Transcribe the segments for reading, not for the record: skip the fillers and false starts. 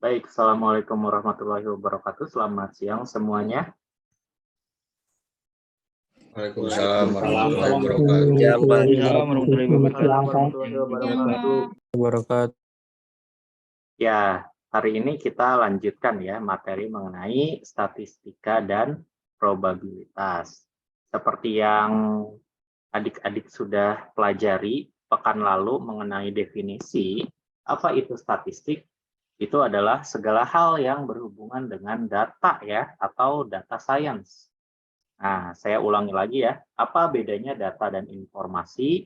Baik, Assalamualaikum warahmatullahi wabarakatuh. Selamat siang semuanya. Waalaikumsalam warahmatullahi Waalaikumsalam wabarakatuh. warahmatullahi wabarakatuh. Ya, hari ini kita lanjutkan ya materi mengenai statistika dan probabilitas. Seperti yang adik-adik sudah pelajari pekan lalu mengenai definisi, apa itu statistik? Itu adalah segala hal yang berhubungan dengan data ya, atau data science. Nah, saya ulangi lagi ya, apa bedanya data dan informasi?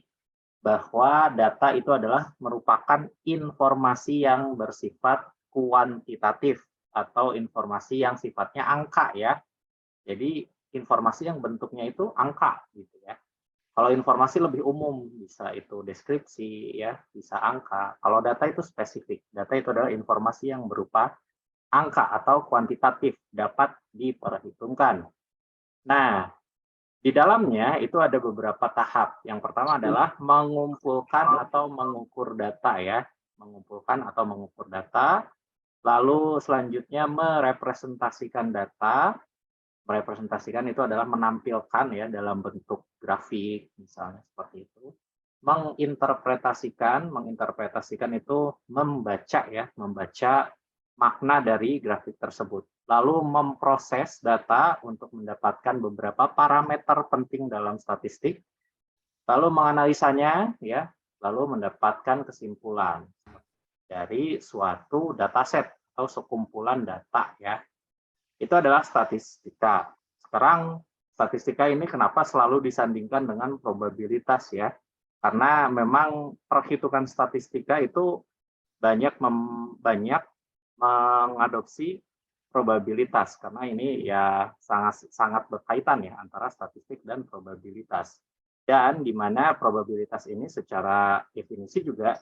Bahwa data itu adalah merupakan informasi yang bersifat kuantitatif atau informasi yang sifatnya angka ya. Jadi informasi yang bentuknya itu angka gitu ya. Kalau informasi lebih umum, bisa itu deskripsi ya, bisa angka. Kalau data itu spesifik. Data itu adalah informasi yang berupa angka atau kuantitatif, dapat diperhitungkan. Nah, di dalamnya itu ada beberapa tahap. Yang pertama adalah mengumpulkan atau mengukur data ya. Mengumpulkan atau mengukur data. Lalu selanjutnya merepresentasikan data. Merepresentasikan itu adalah menampilkan ya dalam bentuk grafik misalnya seperti itu. Menginterpretasikan itu membaca ya, membaca makna dari grafik tersebut. Lalu memproses data untuk mendapatkan beberapa parameter penting dalam statistik, lalu menganalisanya ya, lalu mendapatkan kesimpulan dari suatu dataset atau sekumpulan data ya. Itu adalah statistika. Sekarang statistika ini kenapa selalu disandingkan dengan probabilitas ya? Karena memang perhitungan statistika itu banyak mengadopsi probabilitas karena ini ya sangat berkaitan ya antara statistik dan probabilitas. Dan di mana probabilitas ini secara definisi juga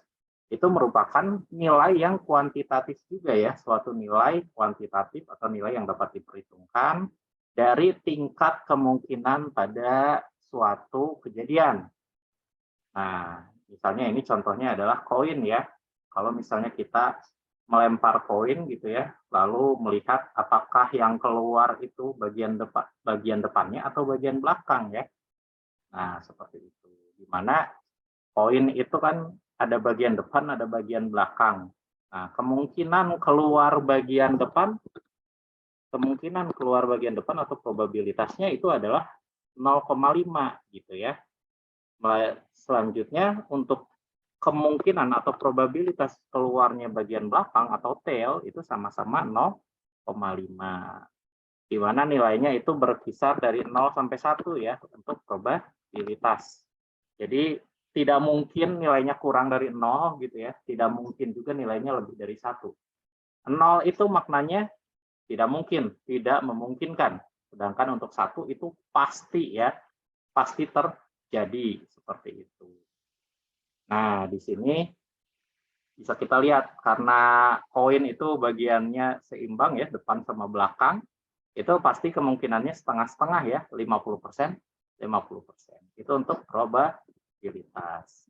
itu merupakan nilai yang kuantitatif juga ya, suatu nilai kuantitatif atau nilai yang dapat diperhitungkan dari tingkat kemungkinan pada suatu kejadian. Nah, misalnya ini contohnya adalah koin ya. Kalau misalnya kita melempar koin gitu ya, lalu melihat apakah yang keluar itu bagian depannya atau bagian belakang ya. Nah, seperti itu. Di mana koin itu kan ada bagian depan, ada bagian belakang. Nah, kemungkinan keluar bagian depan atau probabilitasnya itu adalah 0,5 gitu ya. Selanjutnya untuk kemungkinan atau probabilitas keluarnya bagian belakang atau tail itu sama-sama 0,5. Di mana nilainya itu berkisar dari 0 sampai 1 ya untuk probabilitas. Jadi tidak mungkin nilainya kurang dari 0 gitu ya, tidak mungkin juga nilainya lebih dari 1. 0 itu maknanya tidak mungkin, tidak memungkinkan. Sedangkan untuk 1 itu pasti ya, pasti terjadi seperti itu. Nah, di sini bisa kita lihat karena koin itu bagiannya seimbang ya, depan sama belakang, itu pasti kemungkinannya setengah-setengah ya, 50%, 50%. Itu untuk probabilitas.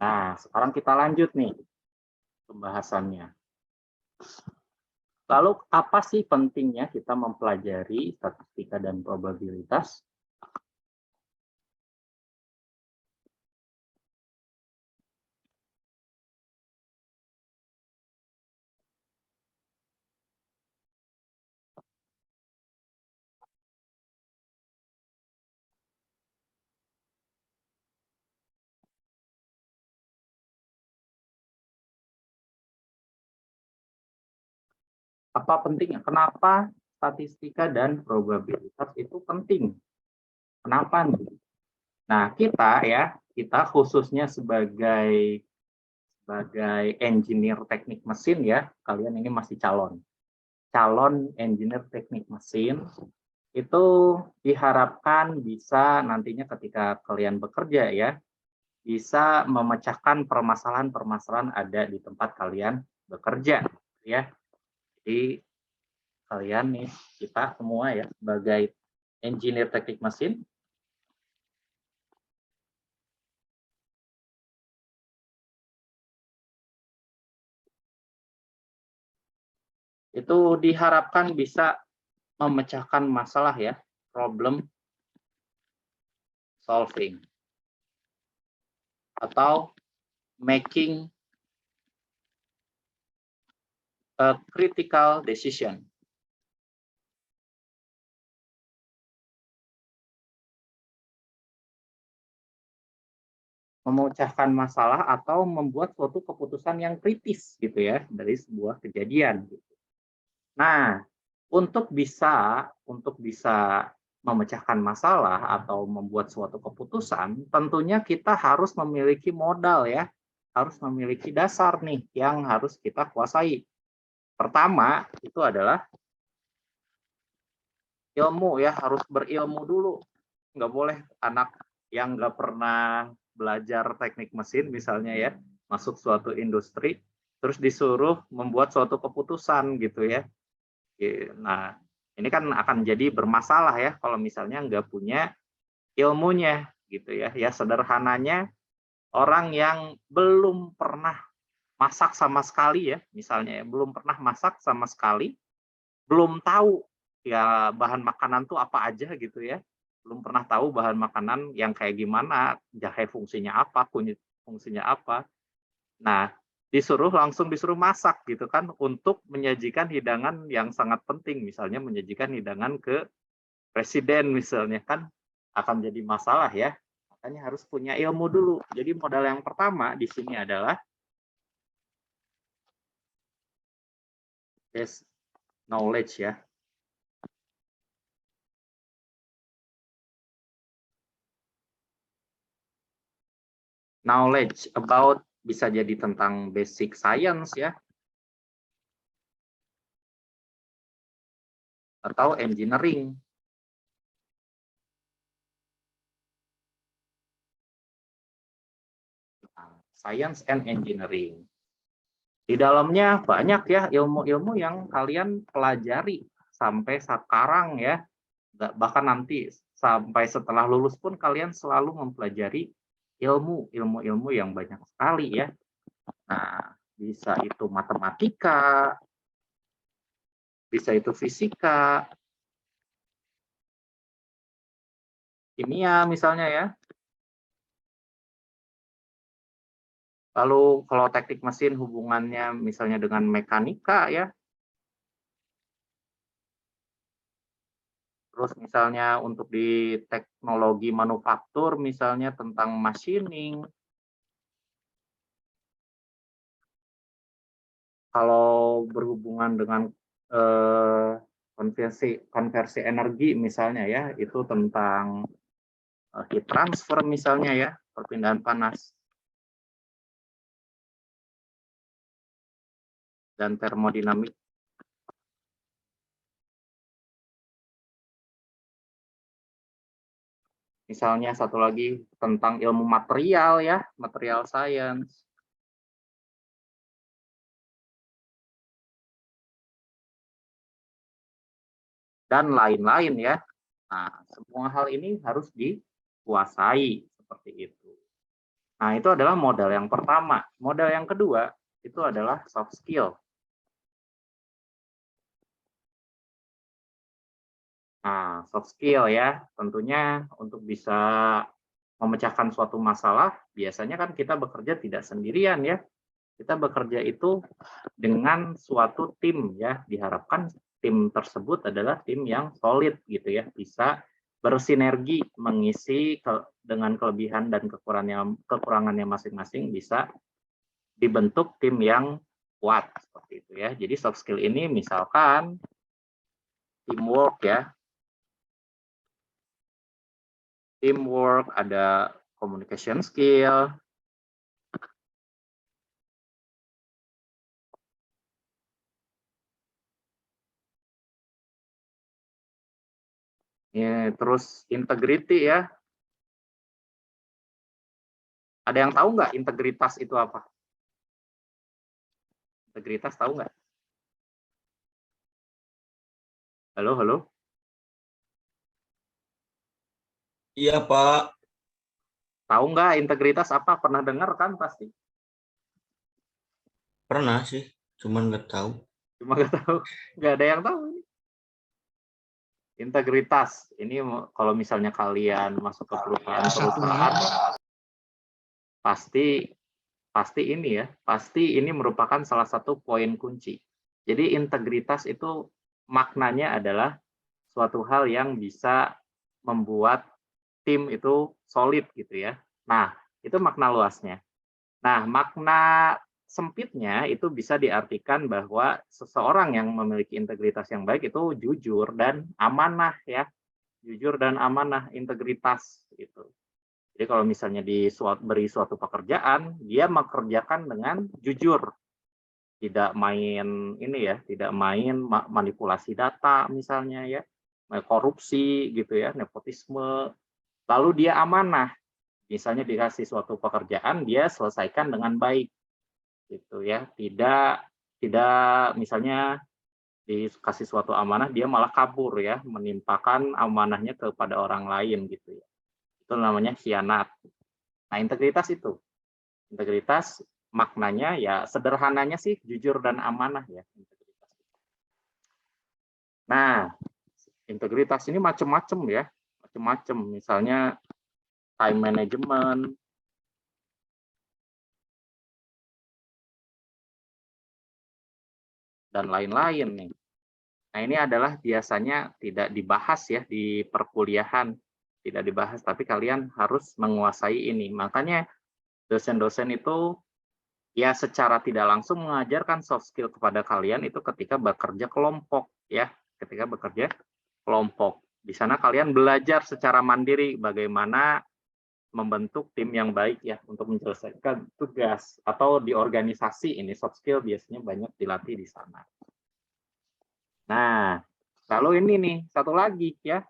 Nah, sekarang kita lanjut nih pembahasannya. Lalu apa sih pentingnya kita mempelajari statistika dan probabilitas? Apa pentingnya? Kenapa statistika dan probabilitas itu penting? Kenapa nih? Nah, kita khususnya sebagai engineer teknik mesin ya, kalian ini masih calon engineer teknik mesin, itu diharapkan bisa nantinya ketika kalian bekerja ya, bisa memecahkan permasalahan-permasalahan ada di tempat kalian bekerja ya. Jadi kalian nih, kita semua ya sebagai engineer teknik mesin Itu diharapkan bisa memecahkan masalah ya, problem solving. Atau making a critical decision. Memecahkan masalah atau membuat suatu keputusan yang kritis gitu ya dari sebuah kejadian. Nah, untuk bisa memecahkan masalah atau membuat suatu keputusan, tentunya kita harus memiliki modal ya, harus memiliki dasar nih yang harus kita kuasai. Pertama itu adalah ilmu ya, harus berilmu dulu. Nggak boleh anak yang nggak pernah belajar teknik mesin misalnya ya, masuk suatu industri, terus disuruh membuat suatu keputusan gitu ya. Nah, ini kan akan jadi bermasalah ya kalau misalnya nggak punya ilmunya gitu ya. Ya sederhananya orang yang belum pernah masak sama sekali ya, misalnya ya, belum pernah masak sama sekali, belum tahu ya bahan makanan tuh apa aja gitu ya. Belum pernah tahu bahan makanan yang kayak gimana, jahe fungsinya apa, kunyit fungsinya apa. Nah, langsung disuruh masak gitu kan untuk menyajikan hidangan yang sangat penting, misalnya menyajikan hidangan ke presiden misalnya kan akan jadi masalah ya. Makanya harus punya ilmu dulu. Jadi modal yang pertama di sini adalah knowledge ya. Knowledge about bisa jadi tentang basic science ya, atau engineering. Science and engineering. Di dalamnya banyak ya ilmu-ilmu yang kalian pelajari sampai sekarang ya, bahkan nanti sampai setelah lulus pun kalian selalu mempelajari ilmu-ilmu yang banyak sekali ya. Nah, bisa itu matematika, bisa itu fisika, kimia misalnya ya. Lalu kalau teknik mesin hubungannya misalnya dengan mekanika ya. Terus misalnya untuk di teknologi manufaktur misalnya tentang machining. Kalau berhubungan dengan konversi energi misalnya ya, itu tentang heat transfer misalnya ya, perpindahan panas. Dan termodinamik. Misalnya satu lagi tentang ilmu material ya, material science. Dan lain-lain ya. Nah, semua hal ini harus dikuasai seperti itu. Nah, itu adalah modal yang pertama. Modal yang kedua itu adalah soft skill. Nah, soft skill ya, tentunya untuk bisa memecahkan suatu masalah, biasanya kan kita bekerja tidak sendirian ya. Kita bekerja itu dengan suatu tim ya, diharapkan tim tersebut adalah tim yang solid gitu ya, bisa bersinergi mengisi dengan kelebihan dan kekurangannya masing-masing, bisa dibentuk tim yang kuat seperti itu ya. Jadi soft skill ini misalkan teamwork ya. Teamwork, ada communication skill, ya, terus integrity ya. Ada yang tahu nggak integritas itu apa? Integritas tahu nggak? Halo, halo? Iya, Pak. Tahu nggak integritas apa? Pernah dengar kan pasti? Pernah sih, cuman nggak tahu. Cuma nggak tahu, nggak ada yang tahu. Integritas, ini kalau misalnya kalian masuk ke perusahaan-perusahaan, pasti ini merupakan salah satu poin kunci. Jadi integritas itu maknanya adalah suatu hal yang bisa membuat tim itu solid gitu ya. Nah, itu makna luasnya. Nah, makna sempitnya itu bisa diartikan bahwa seseorang yang memiliki integritas yang baik itu jujur dan amanah ya. Jujur dan amanah, integritas gitu. Jadi kalau misalnya beri suatu pekerjaan, dia mengerjakan dengan jujur. Tidak main tidak main manipulasi data misalnya ya, korupsi gitu ya, nepotisme. Lalu dia amanah. Misalnya dikasih suatu pekerjaan, dia selesaikan dengan baik gitu ya, tidak misalnya dikasih suatu amanah dia malah kabur ya, menimpakan amanahnya kepada orang lain gitu ya, itu namanya khianat. Nah, integritas maknanya ya sederhananya sih jujur dan amanah ya. Nah, integritas ini macam-macam ya, macam-macam, misalnya time management, dan lain-lain nih. Nah, ini adalah biasanya tidak dibahas ya di perkuliahan, tidak dibahas, tapi kalian harus menguasai ini. Makanya dosen-dosen itu ya secara tidak langsung mengajarkan soft skill kepada kalian itu ketika bekerja kelompok ya, ketika bekerja kelompok. Di sana kalian belajar secara mandiri bagaimana membentuk tim yang baik ya untuk menyelesaikan tugas, atau di organisasi ini soft skill biasanya banyak dilatih di sana. Nah, lalu ini nih, satu lagi ya.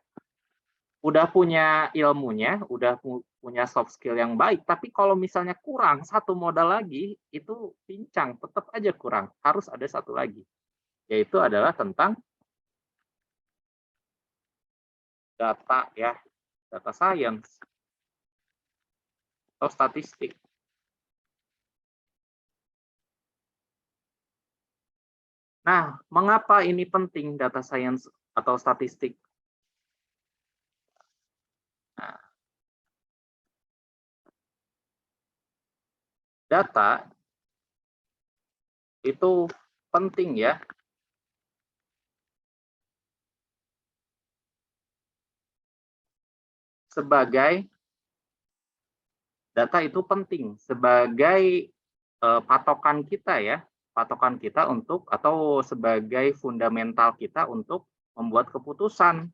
Udah punya ilmunya, udah punya soft skill yang baik, tapi kalau misalnya kurang satu modal lagi, itu pincang, tetap aja kurang. Harus ada satu lagi, yaitu adalah tentang data ya, data science atau statistik. Nah, mengapa ini penting data science atau statistik? Nah, data itu penting ya. Data itu penting sebagai patokan kita ya, patokan kita untuk, atau sebagai fundamental kita untuk membuat keputusan.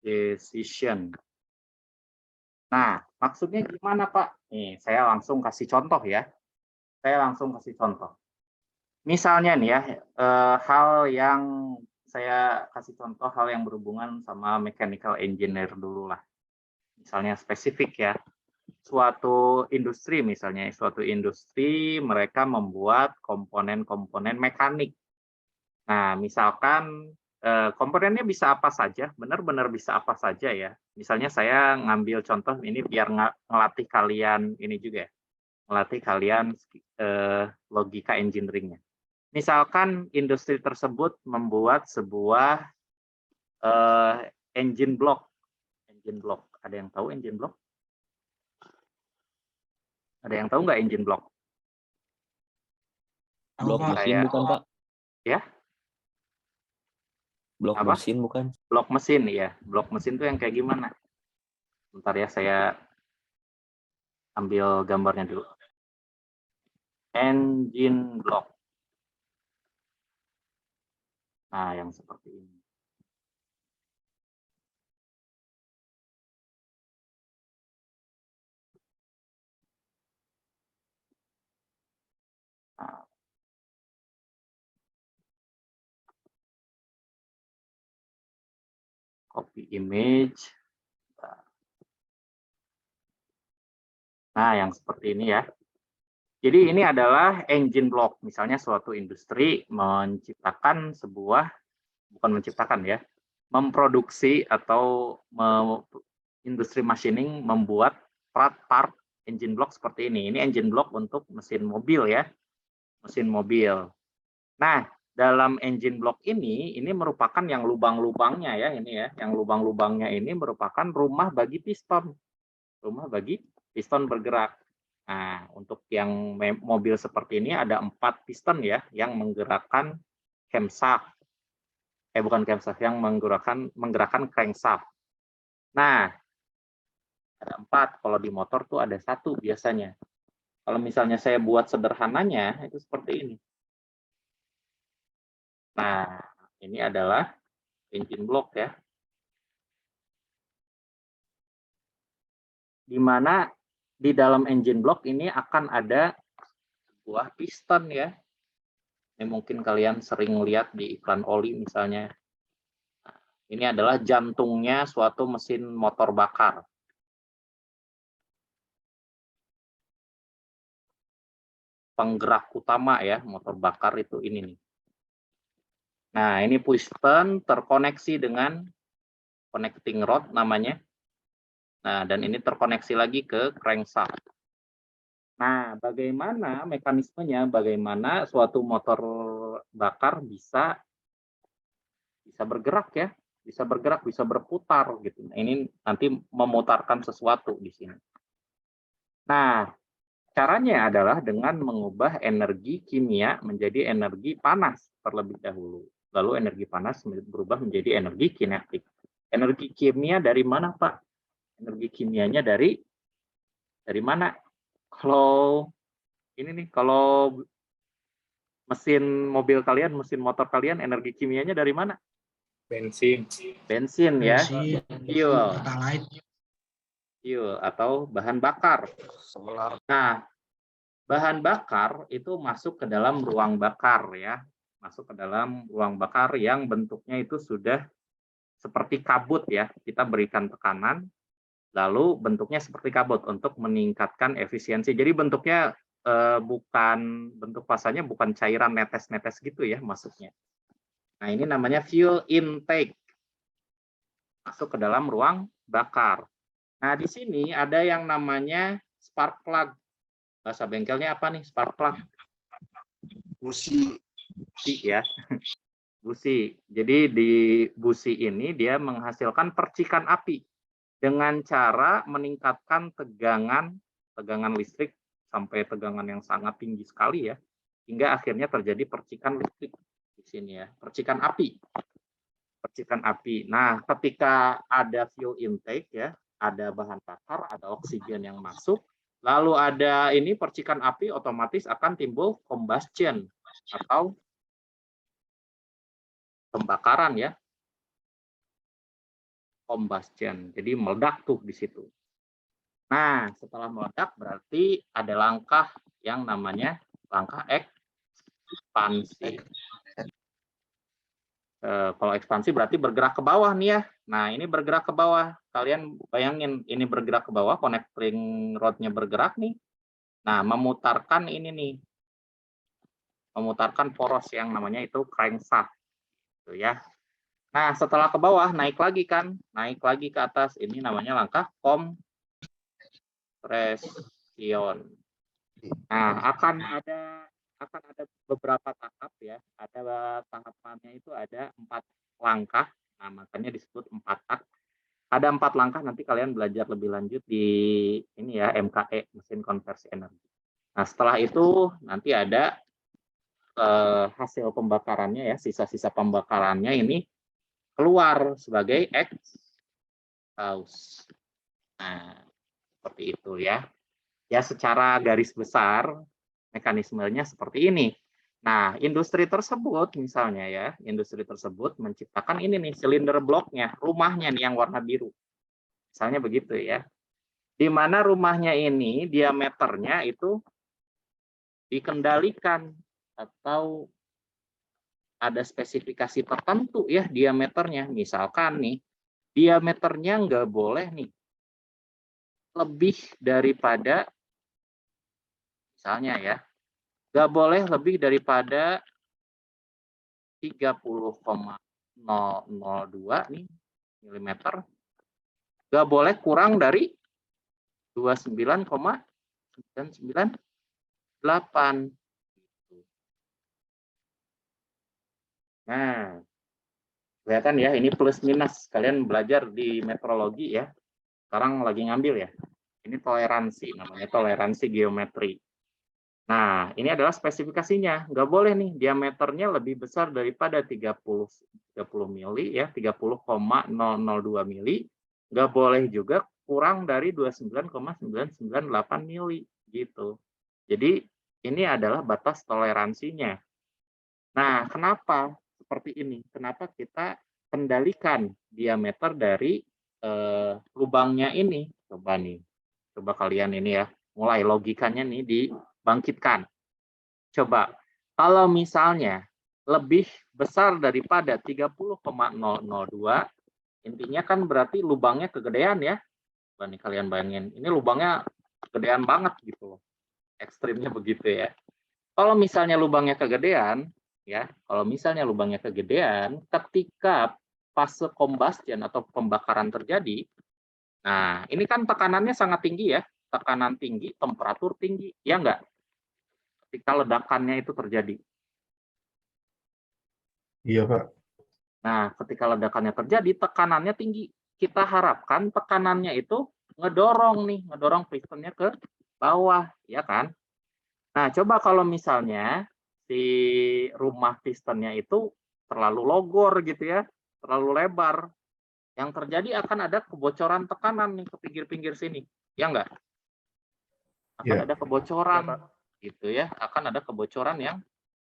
Decision. Nah, maksudnya gimana Pak? Nih, saya langsung kasih contoh ya. Misalnya nih ya, hal yang saya kasih contoh, hal yang berhubungan sama mechanical engineer dulu lah. Misalnya spesifik ya, suatu industri mereka membuat komponen-komponen mekanik. Nah, misalkan komponennya bisa apa saja, benar-benar bisa apa saja ya. Misalnya saya ngambil contoh ini biar ngelatih kalian ini juga ya, ngelatih kalian logika engineering-nya. Misalkan industri tersebut membuat sebuah engine block. Ada yang tahu engine block? Ada yang tahu nggak engine block? Blok mesin bukan Pak? Ya? Blok Apa? mesin bukan? Blok mesin ya. Blok mesin tuh yang kayak gimana? Bentar ya, saya ambil gambarnya dulu. Engine block. Nah, yang seperti ini. Nah, copy image. Nah, yang seperti ini ya. Jadi ini adalah engine block. Misalnya suatu industri menciptakan sebuah bukan menciptakan ya, memproduksi atau industri machining membuat part engine block seperti ini. Ini engine block untuk mesin mobil ya, mesin mobil. Nah, dalam engine block ini merupakan yang lubang-lubangnya ya, ini ya, yang lubang-lubangnya ini merupakan rumah bagi piston. Rumah bagi piston bergerak. Nah, untuk yang mobil seperti ini ada 4 piston ya, yang menggerakkan camshaft. Bukan camshaft, yang menggerakkan crankshaft. Nah, ada 4. Kalau di motor tuh ada 1 biasanya. Kalau misalnya saya buat sederhananya, itu seperti ini. Nah, ini adalah engine block ya. Di mana di dalam engine block ini akan ada sebuah piston ya. Ini mungkin kalian sering lihat di iklan oli misalnya. Nah, ini adalah jantungnya suatu mesin motor bakar. Penggerak utama ya, motor bakar itu ini nih. Nah, ini piston terkoneksi dengan connecting rod namanya. Nah, dan ini terkoneksi lagi ke crankshaft. Nah, bagaimana mekanismenya? Bagaimana suatu motor bakar bisa bergerak ya? Bisa bergerak, bisa berputar gitu. Nah, ini nanti memutarkan sesuatu di sini. Nah, caranya adalah dengan mengubah energi kimia menjadi energi panas terlebih dahulu. Lalu energi panas berubah menjadi energi kinetik. Energi kimia dari mana, Pak? Energi kimianya dari mana? Kalau ini nih, kalau mesin mobil kalian, mesin motor kalian, energi kimianya dari mana? Bensin. Bensin ya, fuel Fuel. Atau bahan bakar. Solar. Nah, bahan bakar itu masuk ke dalam ruang bakar ya, masuk ke dalam ruang bakar yang bentuknya itu sudah seperti kabut ya. Kita berikan tekanan, lalu bentuknya seperti kabut untuk meningkatkan efisiensi. Jadi bentuknya bukan, bentuk fasanya bukan cairan netes-netes gitu ya masuknya. Nah, ini namanya fuel intake. Masuk ke dalam ruang bakar. Nah, di sini ada yang namanya spark plug. Bahasa bengkelnya apa nih spark plug? Busi. Busi ya. Busi. Jadi di busi ini dia menghasilkan percikan api dengan cara meningkatkan tegangan listrik sampai tegangan yang sangat tinggi sekali ya, hingga akhirnya terjadi percikan listrik di sini ya, percikan api. Percikan api. Nah, ketika ada fuel intake ya, ada bahan bakar, ada oksigen yang masuk, lalu ada ini percikan api, otomatis akan timbul combustion atau pembakaran ya. Combustion. Jadi meledak tuh di situ. Nah, setelah meledak berarti ada langkah yang namanya langkah ekspansi. Kalau ekspansi berarti bergerak ke bawah nih ya. Nah, ini bergerak ke bawah. Kalian bayangin, ini bergerak ke bawah, connecting rod-nya bergerak nih. Nah, memutarkan ini nih. Memutarkan poros yang namanya itu crankshaft. Gitu ya. Nah, setelah ke bawah, naik lagi kan. Naik lagi ke atas. Ini namanya langkah kompresion. Nah, akan ada beberapa tahap ya. Ada tahapannya itu ada 4 langkah. Nah, makanya disebut 4 tahap. Ada 4 langkah, nanti kalian belajar lebih lanjut di ini ya, MKE, mesin konversi energi. Nah, setelah itu nanti ada hasil pembakarannya ya, sisa-sisa pembakarannya ini keluar sebagai exhaust. Nah, seperti itu ya. Ya, secara garis besar mekanismenya seperti ini. Nah, industri tersebut misalnya ya, industri tersebut menciptakan ini nih silinder bloknya, rumahnya nih yang warna biru. Misalnya begitu ya. Di mana rumahnya ini diameternya itu dikendalikan atau ada spesifikasi tertentu ya diameternya. Misalkan nih, diameternya nggak boleh nih lebih daripada, misalnya ya, nggak boleh lebih daripada 30,5 0,002 nih milimeter, nggak boleh kurang dari 29,998. Nah, kelihatan ya, ini plus minus. Kalian belajar di metrologi ya. Sekarang lagi ngambil ya. Ini toleransi, namanya toleransi geometri. Nah, ini adalah spesifikasinya. Nggak boleh nih, diameternya lebih besar daripada 30 mili, ya, 30,002 mili. Nggak boleh juga kurang dari 29,998 mili, gitu. Jadi, ini adalah batas toleransinya. Nah, kenapa seperti ini? Kenapa kita kendalikan diameter dari lubangnya ini? Coba nih, coba kalian ini ya, mulai logikanya nih dibangkitkan. Coba, kalau misalnya lebih besar daripada 30,002, intinya kan berarti lubangnya kegedean ya. Coba nih kalian bayangin, ini lubangnya kegedean banget gitu loh. Ekstrimnya begitu ya. Kalau misalnya lubangnya kegedean, ya, kalau misalnya lubangnya kegedean, ketika fase combustion atau pembakaran terjadi, nah ini kan tekanannya sangat tinggi ya, tekanan tinggi, temperatur tinggi, ya enggak? Ketika ledakannya itu terjadi. Iya, Pak. Nah, ketika ledakannya terjadi, tekanannya tinggi. Kita harapkan tekanannya itu ngedorong pistonnya ke bawah, ya kan? Nah, coba kalau misalnya si rumah pistonnya itu terlalu logor gitu ya, terlalu lebar, yang terjadi akan ada kebocoran tekanan nih ke pinggir-pinggir sini, ya enggak? Akan Ya. ada kebocoran, gitu ya, akan ada kebocoran yang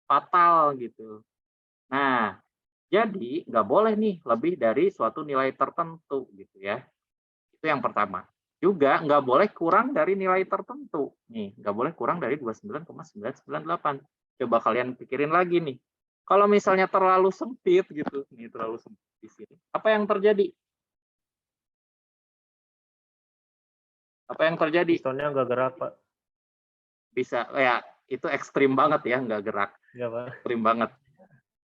fatal gitu. Nah, jadi nggak boleh nih lebih dari suatu nilai tertentu gitu ya. Itu yang pertama. Juga nggak boleh kurang dari nilai tertentu. Nih, nggak boleh kurang dari 29,998. Coba kalian pikirin lagi nih. Kalau misalnya terlalu sempit gitu, nih terlalu sempit di sini. Apa yang terjadi? Apa yang terjadi? Pistonnya nggak gerak, Pak. Bisa, ya itu ekstrim banget ya, nggak gerak. Iya, Pak. Ekstrim banget.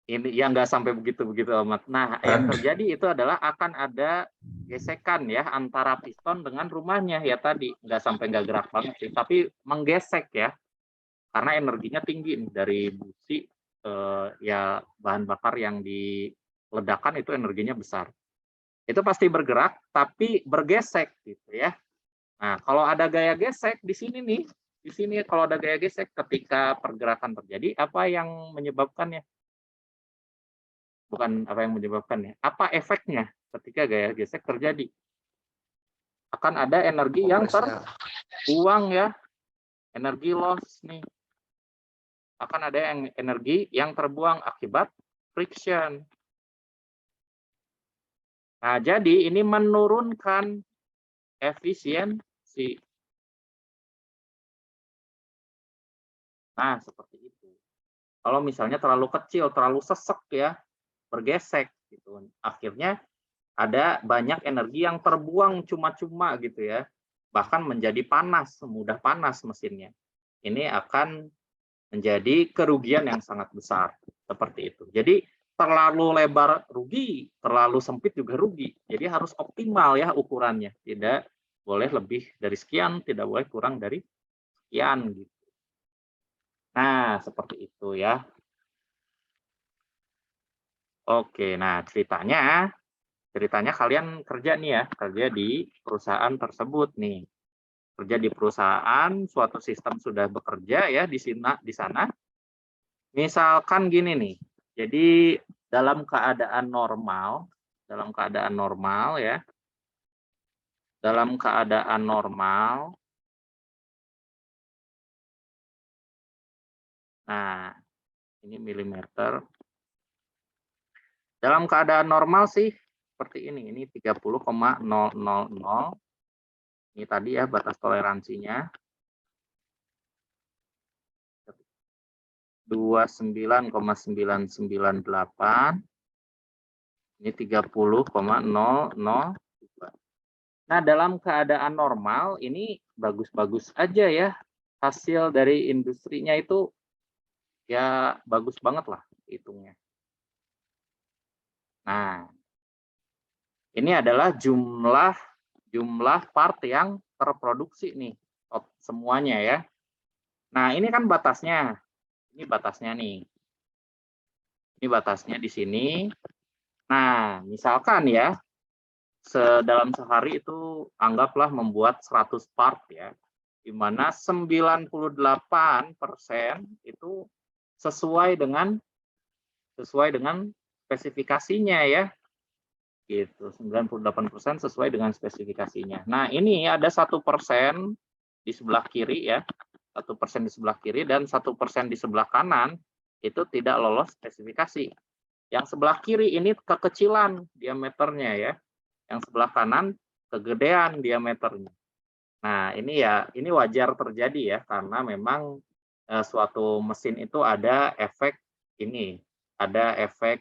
Ini yang nggak sampai begitu amat. Nah, yang terjadi itu adalah akan ada gesekan ya antara piston dengan rumahnya ya tadi, nggak sampai nggak gerak banget sih, tapi menggesek ya, karena energinya tinggi nih, dari busi ya bahan bakar yang diledakkan itu energinya besar. Itu pasti bergerak, tapi bergesek gitu ya. Nah, kalau ada gaya gesek di sini nih, di sini kalau ada gaya gesek ketika pergerakan terjadi, apa yang menyebabkannya? Bukan apa yang menyebabkannya, apa efeknya ketika gaya gesek terjadi? Akan ada energi yang terbuang ya, energi loss nih. Akan ada energi yang terbuang akibat friction. Nah, jadi ini menurunkan efisiensi. Nah, seperti itu. Kalau misalnya terlalu kecil, terlalu sesek ya, bergesek gitu. Akhirnya ada banyak energi yang terbuang cuma-cuma gitu ya. Bahkan menjadi panas, mudah panas mesinnya. Ini akan menjadi kerugian yang sangat besar. Seperti itu. Jadi terlalu lebar rugi, terlalu sempit juga rugi. Jadi harus optimal ya ukurannya. Tidak boleh lebih dari sekian, tidak boleh kurang dari sekian gitu. Nah, seperti itu ya. Oke, nah ceritanya kalian kerja nih ya, kerja di perusahaan tersebut nih. Kerja di perusahaan, suatu sistem sudah bekerja ya di sana. Misalkan gini nih. Jadi dalam keadaan normal ya. Dalam keadaan normal. Nah, ini milimeter. Dalam keadaan normal sih seperti ini 30,000. Ini tadi ya batas toleransinya. 29,998. Ini 30,002. Nah, dalam keadaan normal ini bagus-bagus aja ya. Hasil dari industrinya itu ya bagus banget lah hitungnya. Nah, ini adalah jumlah part yang terproduksi nih, semuanya ya. Nah, ini kan batasnya. Ini batasnya nih. Ini batasnya di sini. Nah, misalkan ya, dalam sehari itu anggaplah membuat 100 part ya, di mana 98% itu sesuai dengan spesifikasinya ya. Gitu, 98% sesuai dengan spesifikasinya. Nah, ini ada 1% di sebelah kiri ya, 1% di sebelah kiri dan 1% di sebelah kanan itu tidak lolos spesifikasi. Yang sebelah kiri ini kekecilan diameternya ya, yang sebelah kanan kegedean diameternya. Nah, ini wajar terjadi ya, karena memang suatu mesin itu ada efek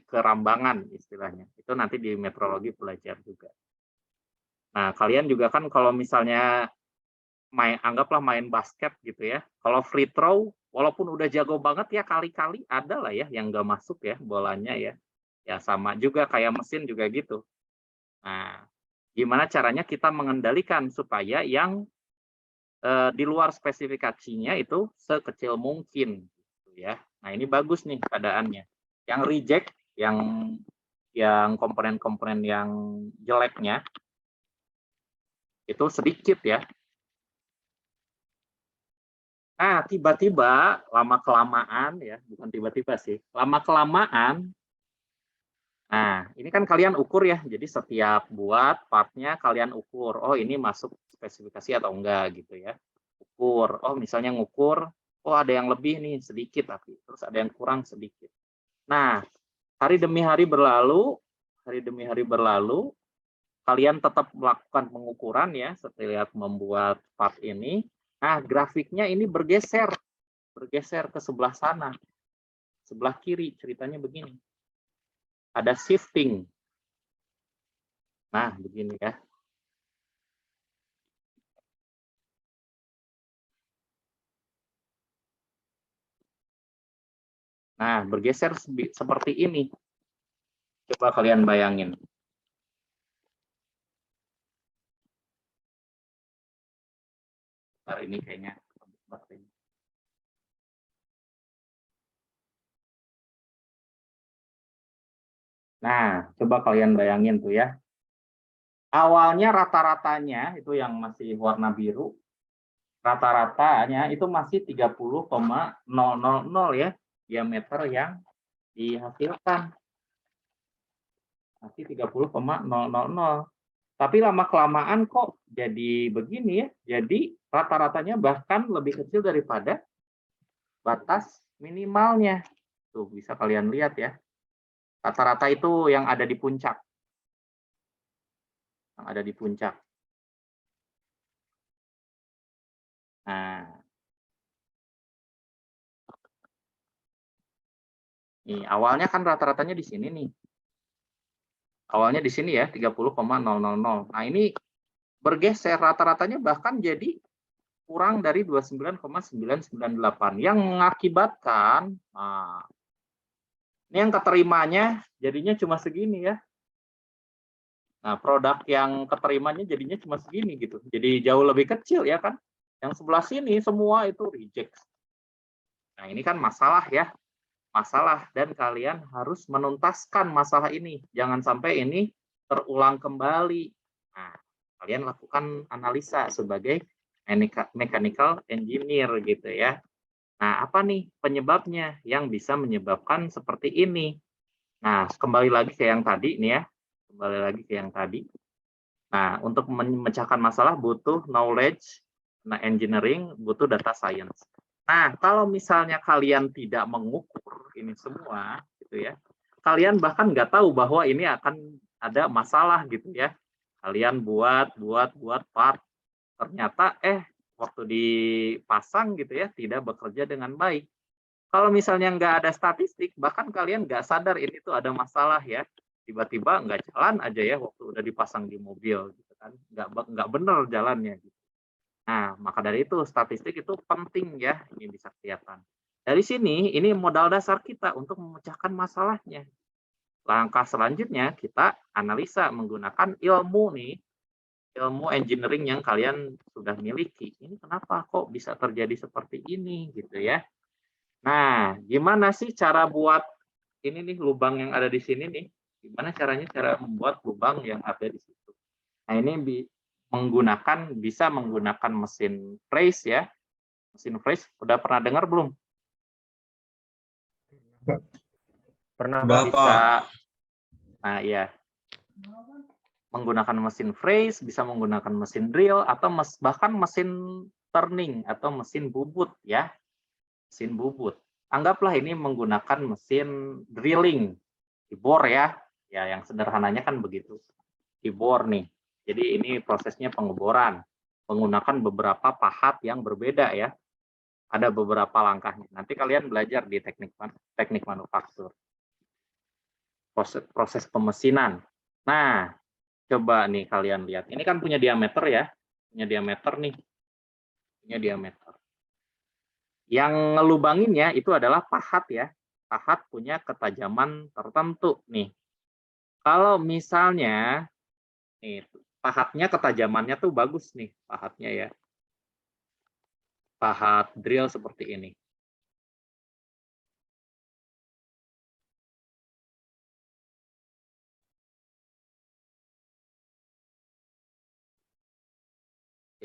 kerambangan istilahnya. Itu nanti di metrologi belajar juga. Nah, kalian juga kan kalau misalnya anggaplah main basket gitu ya. Kalau free throw, walaupun udah jago banget ya, kali-kali ada lah ya yang nggak masuk ya bolanya ya. Ya sama juga kayak mesin juga gitu. Nah, gimana caranya kita mengendalikan supaya yang di luar spesifikasinya itu sekecil mungkin gitu ya. Nah, ini bagus nih keadaannya. Yang reject, yang komponen-komponen yang jeleknya itu sedikit ya. Nah, tiba-tiba lama-kelamaan ya, bukan tiba-tiba sih, lama-kelamaan. Nah, ini kan kalian ukur ya, jadi setiap buat partnya kalian ukur, oh ini masuk spesifikasi atau enggak gitu ya. Ukur, oh misalnya ngukur, oh ada yang lebih nih sedikit tapi, terus ada yang kurang sedikit. Nah, hari demi hari berlalu, kalian tetap melakukan pengukuran ya, setiap membuat part ini. Nah, grafiknya ini bergeser ke sebelah sana, sebelah kiri, ceritanya begini. Ada shifting. Nah, begini ya. Nah, bergeser seperti ini. Coba kalian bayangin. Nah, ini kayaknya. Nah, coba kalian bayangin tuh ya. Awalnya rata-ratanya itu yang masih warna biru, rata-ratanya itu masih 30,000 ya diameter yang dihasilkan. Masih 30,000. Tapi lama-kelamaan kok jadi begini ya. Jadi rata-ratanya bahkan lebih kecil daripada batas minimalnya. Tuh bisa kalian lihat ya. Rata-rata itu yang ada di puncak. Yang ada di puncak. Nah, nih awalnya kan rata-ratanya di sini nih. Awalnya di sini ya 30,000. Nah, ini bergeser rata-ratanya bahkan jadi kurang dari 29,998 yang mengakibatkan ini yang keterimanya jadinya cuma segini ya. Nah, produk yang keterimanya jadinya cuma segini gitu. Jadi jauh lebih kecil ya kan. Yang sebelah sini semua itu reject. Nah, ini kan masalah ya. Masalah dan kalian harus menuntaskan masalah ini. Jangan sampai ini terulang kembali. Nah, kalian lakukan analisa sebagai mechanical engineer gitu ya. Nah, apa nih penyebabnya yang bisa menyebabkan seperti ini? Nah, kembali lagi ke yang tadi nih ya. Kembali lagi ke yang tadi. Nah, untuk memecahkan masalah butuh knowledge, nah engineering, butuh data science. Nah, kalau misalnya kalian tidak mengukur ini semua, gitu ya, kalian bahkan nggak tahu bahwa ini akan ada masalah gitu ya. Kalian buat part, ternyata waktu dipasang gitu ya, tidak bekerja dengan baik. Kalau misalnya nggak ada statistik, bahkan kalian nggak sadar ini tuh ada masalah ya. Tiba-tiba nggak jalan aja ya waktu udah dipasang di mobil, gitu kan? Nggak benar jalannya. Gitu. Nah, maka dari itu statistik itu penting ya, ini bisa kelihatan. Dari sini, ini modal dasar kita untuk memecahkan masalahnya. Langkah selanjutnya kita analisa menggunakan ilmu engineering yang kalian sudah miliki. Ini kenapa kok bisa terjadi seperti ini gitu ya. Nah, gimana sih cara buat ini nih lubang yang ada di sini nih? Gimana caranya cara membuat lubang yang ada di situ? Nah, ini bisa menggunakan mesin freeze ya. Mesin freeze udah pernah dengar belum? Pernah, Udah, Pak. Bisa. Nah, iya. Menggunakan mesin freeze, bisa menggunakan mesin drill atau bahkan mesin turning atau mesin bubut ya. Mesin bubut. Anggaplah ini menggunakan mesin drilling, dibor ya. Ya, yang sederhananya kan begitu. Dibor nih. Jadi ini prosesnya pengeboran menggunakan beberapa pahat yang berbeda ya. Ada beberapa langkahnya. Nanti kalian belajar di teknik manufaktur. Proses pemesinan. Nah, coba nih kalian lihat. Ini kan punya diameter ya. Punya diameter nih. Punya diameter. Yang ngelubanginnya itu adalah pahat ya. Pahat punya ketajaman tertentu nih. Kalau misalnya nih, pahatnya ketajamannya tuh bagus nih, pahatnya ya. Pahat drill seperti ini.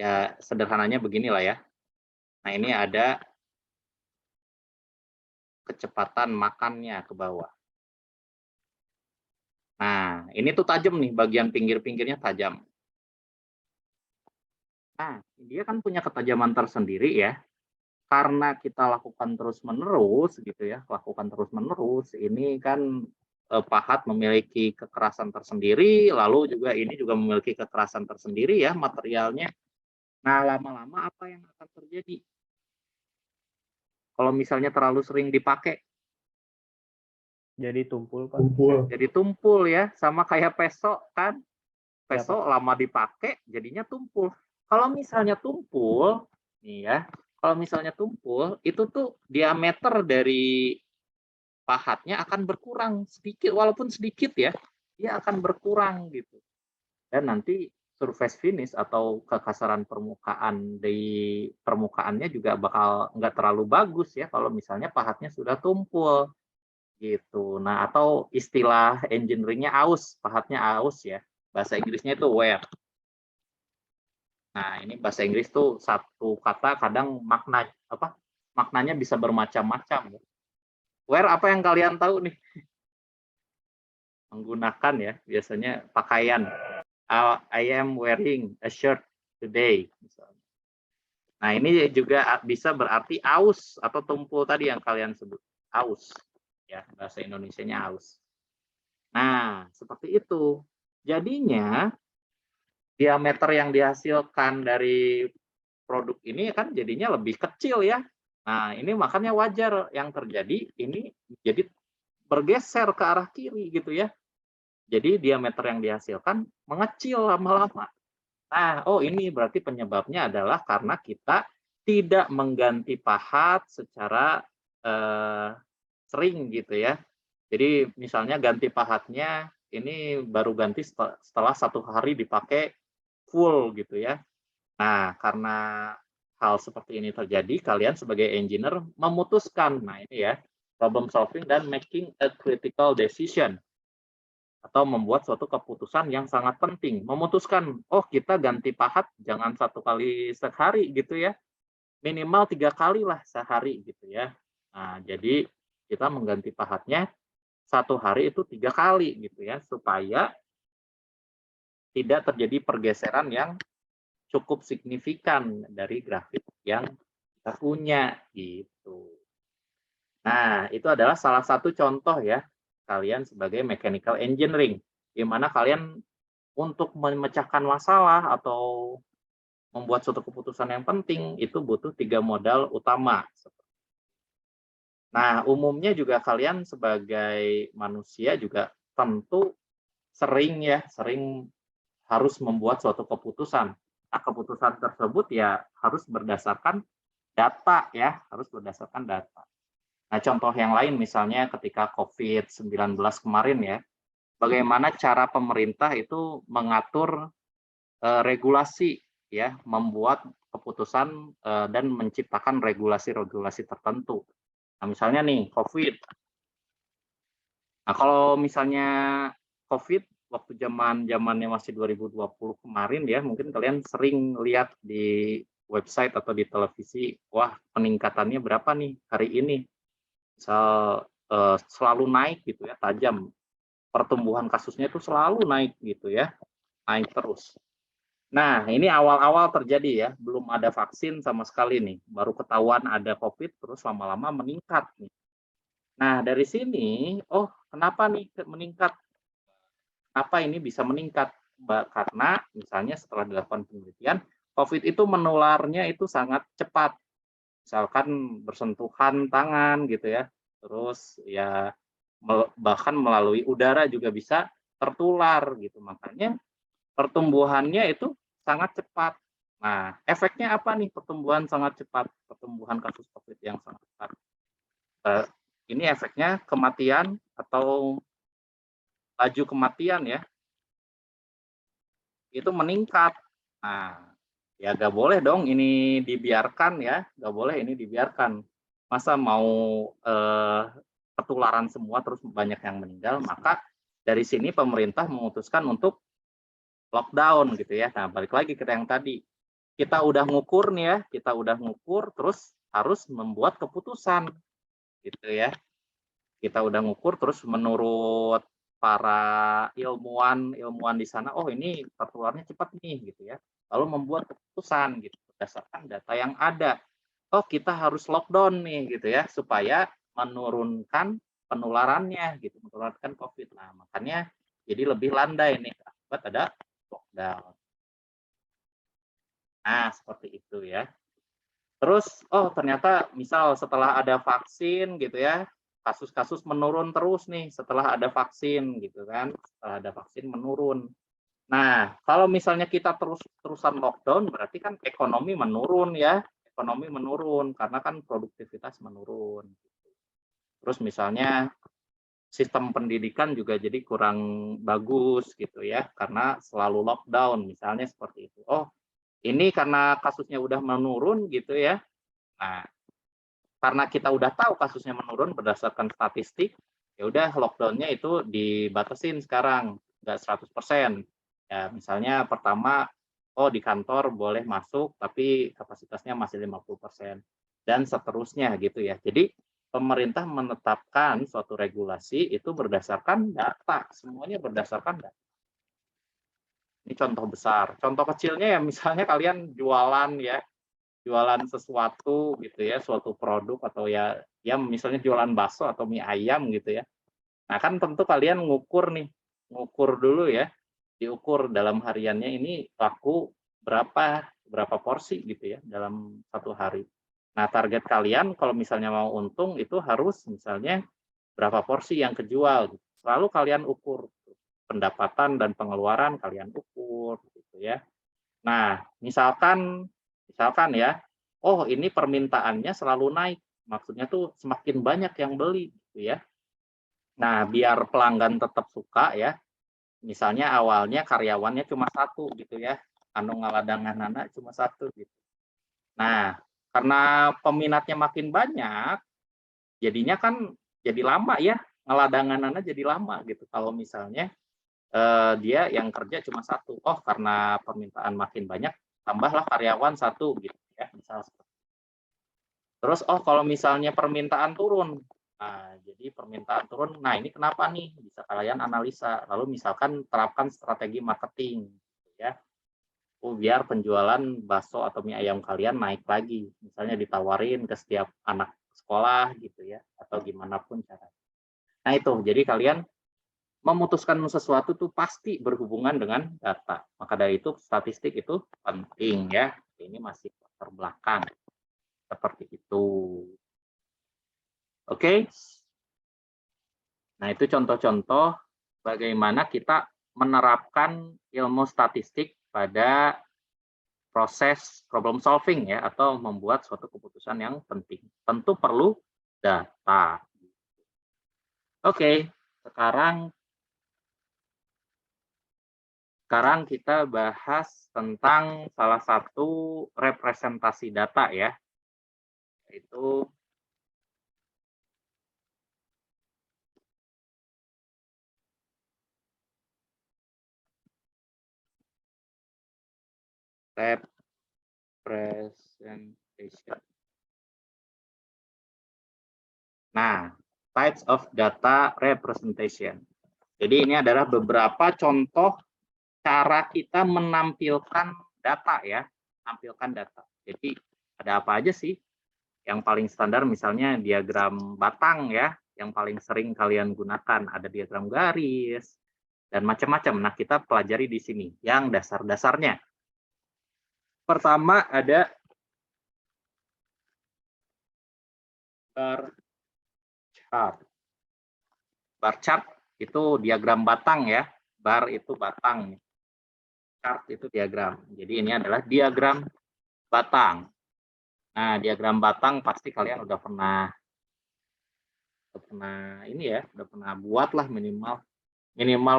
Ya, sederhananya beginilah ya. Nah, ini ada kecepatan makannya ke bawah. Nah, ini tuh tajam nih, bagian pinggir-pinggirnya tajam. Nah, dia kan punya ketajaman tersendiri ya. Karena kita lakukan terus-menerus gitu ya, lakukan terus-menerus, ini kan pahat memiliki kekerasan tersendiri, lalu juga ini juga memiliki kekerasan tersendiri ya materialnya. Nah, lama-lama apa yang akan terjadi? Kalau misalnya terlalu sering dipakai, Jadi tumpul, Pak. jadi tumpul ya, sama kayak pesok kan. Pesok lama dipakai jadinya tumpul. Kalau misalnya tumpul, nih ya, kalau misalnya tumpul, itu tuh diameter dari pahatnya akan berkurang sedikit, walaupun sedikit ya, dia akan berkurang gitu. Dan nanti surface finish atau kekasaran permukaan di permukaannya juga bakal nggak terlalu bagus ya kalau misalnya pahatnya sudah tumpul gitu. Nah, atau istilah engineering-nya aus, pahatnya aus ya. Bahasa Inggrisnya itu wear. Nah, ini bahasa Inggris tuh satu kata kadang maknanya bisa bermacam-macam. Wear apa yang kalian tahu nih? Menggunakan ya, biasanya pakaian. I am wearing a shirt today. Nah, ini juga bisa berarti aus atau tumpul tadi yang kalian sebut. Aus. Ya, bahasa Indonesianya aus. Nah, seperti itu. Jadinya diameter yang dihasilkan dari produk ini kan jadinya lebih kecil ya. Nah, ini makanya wajar yang terjadi ini jadi bergeser ke arah kiri gitu ya. Jadi diameter yang dihasilkan mengecil lama-lama. Nah, ini berarti penyebabnya adalah karena kita tidak mengganti pahat secara sering gitu ya. Jadi misalnya ganti pahatnya ini baru ganti setelah 1 hari dipakai full gitu ya. Nah, karena hal seperti ini terjadi, kalian sebagai engineer memutuskan, nah ini ya, problem solving dan making a critical decision atau membuat suatu keputusan yang sangat penting. Memutuskan, kita ganti pahat jangan 1 kali sehari gitu ya, minimal 3 kali lah sehari gitu ya. Nah, jadi kita mengganti pahatnya 1 hari itu 3 kali gitu ya, supaya tidak terjadi pergeseran yang cukup signifikan dari grafik yang kita punya gitu. Nah, itu adalah salah satu contoh ya kalian sebagai mechanical engineering, di mana kalian untuk memecahkan masalah atau membuat suatu keputusan yang penting itu butuh 3 modal utama. Nah, umumnya juga kalian sebagai manusia juga tentu sering harus membuat suatu keputusan. Nah, keputusan tersebut ya harus berdasarkan data ya, harus berdasarkan data. Nah, contoh yang lain misalnya ketika COVID-19 kemarin ya, bagaimana cara pemerintah itu mengatur regulasi, ya, membuat keputusan dan menciptakan regulasi-regulasi tertentu. Nah, misalnya nih COVID. Nah, kalau misalnya COVID waktu zamannya masih 2020 kemarin ya, mungkin kalian sering lihat di website atau di televisi, wah peningkatannya berapa nih hari ini. Misal selalu naik gitu ya, tajam. Pertumbuhan kasusnya itu selalu naik gitu ya, naik terus. Nah, ini awal-awal terjadi ya, belum ada vaksin sama sekali nih, baru ketahuan ada COVID, terus lama-lama meningkat nih. Nah, dari sini, oh kenapa nih meningkat? Kenapa ini bisa meningkat? Karena misalnya setelah dilakukan penelitian, COVID itu menularnya itu sangat cepat. Misalkan bersentuhan tangan gitu ya, terus ya bahkan melalui udara juga bisa tertular gitu. Makanya pertumbuhannya itu sangat cepat. Nah, efeknya apa nih pertumbuhan sangat cepat? Pertumbuhan kasus COVID yang sangat cepat. Ini efeknya kematian atau laju kematian ya, itu meningkat. Nah, ya nggak boleh dong ini dibiarkan ya, nggak boleh ini dibiarkan. Masa mau ketularan semua terus banyak yang meninggal, maka dari sini pemerintah memutuskan untuk lockdown gitu ya. Nah, balik lagi ke yang tadi. Kita udah ngukur nih ya, kita udah ngukur terus harus membuat keputusan gitu ya. Kita udah ngukur terus menurut para ilmuwan di sana, oh ini tertularnya cepat nih gitu ya. Lalu membuat keputusan gitu berdasarkan data yang ada. Oh, kita harus lockdown nih gitu ya supaya menurunkan penularannya gitu, menurunkan COVID. Nah, makanya jadi lebih landai nih akibat ada lockdown. Nah, seperti itu ya. Terus, oh ternyata misal setelah ada vaksin gitu ya, kasus-kasus menurun terus nih setelah ada vaksin gitu kan, setelah ada vaksin menurun. Nah, kalau misalnya kita terus-terusan lockdown, berarti kan ekonomi menurun ya, ekonomi menurun karena kan produktivitas menurun. Terus misalnya sistem pendidikan juga jadi kurang bagus gitu ya, karena selalu lockdown, misalnya seperti itu. Oh, ini karena kasusnya udah menurun gitu ya. Nah, karena kita udah tahu kasusnya menurun berdasarkan statistik, ya udah lockdown-nya itu dibatasin sekarang, nggak 100%. Ya, misalnya pertama, oh di kantor boleh masuk, tapi kapasitasnya masih 50%. Dan seterusnya gitu ya. Jadi pemerintah menetapkan suatu regulasi itu berdasarkan data, semuanya berdasarkan data. Ini contoh besar. Contoh kecilnya ya misalnya kalian jualan ya, jualan sesuatu gitu ya, suatu produk atau ya misalnya jualan bakso atau mie ayam gitu ya. Nah, kan tentu kalian ngukur nih, ngukur dulu ya, diukur dalam hariannya ini laku berapa porsi gitu ya dalam satu hari. Nah, target kalian kalau misalnya mau untung itu harus misalnya berapa porsi yang kejual. Selalu kalian ukur pendapatan dan pengeluaran kalian ukur gitu ya. Nah, misalkan ya, oh ini permintaannya selalu naik, maksudnya tuh semakin banyak yang beli gitu ya. Nah, biar pelanggan tetap suka ya, misalnya awalnya karyawannya cuma satu gitu ya, anu ngaladanganana cuma satu gitu. Nah, karena peminatnya makin banyak, jadinya kan jadi lama ya, ngaladanganana jadi lama gitu. Kalau misalnya dia yang kerja cuma satu, oh karena permintaan makin banyak, tambahlah karyawan satu gitu ya, misal. Terus oh kalau misalnya permintaan turun, nah jadi permintaan turun, nah ini kenapa nih? Bisa kalian analisa, lalu misalkan terapkan strategi marketing, gitu ya. Oh biar penjualan bakso atau mie ayam kalian naik lagi, misalnya ditawarin ke setiap anak sekolah gitu ya, atau gimana pun caranya. Nah itu, jadi kalian memutuskan sesuatu tuh pasti berhubungan dengan data. Maka dari itu statistik itu penting ya. Ini masih terbelakang seperti itu. Oke. Nah, itu contoh-contoh bagaimana kita menerapkan ilmu statistik pada proses problem solving ya atau membuat suatu keputusan yang penting. Tentu perlu data. Oke, sekarang Sekarang kita bahas tentang salah satu representasi data ya, yaitu representation. Nah, types of data representation. Jadi ini adalah beberapa contoh cara kita menampilkan data ya, tampilkan data. Jadi ada apa aja sih? Yang paling standar misalnya diagram batang ya, yang paling sering kalian gunakan. Ada diagram garis dan macam-macam. Nah, kita pelajari di sini yang dasar-dasarnya. Pertama ada bar chart. Bar chart itu diagram batang ya. Bar itu batang. Chart itu diagram. Jadi ini adalah diagram batang. Nah, diagram batang pasti kalian udah pernah ini ya, udah pernah buat lah minimal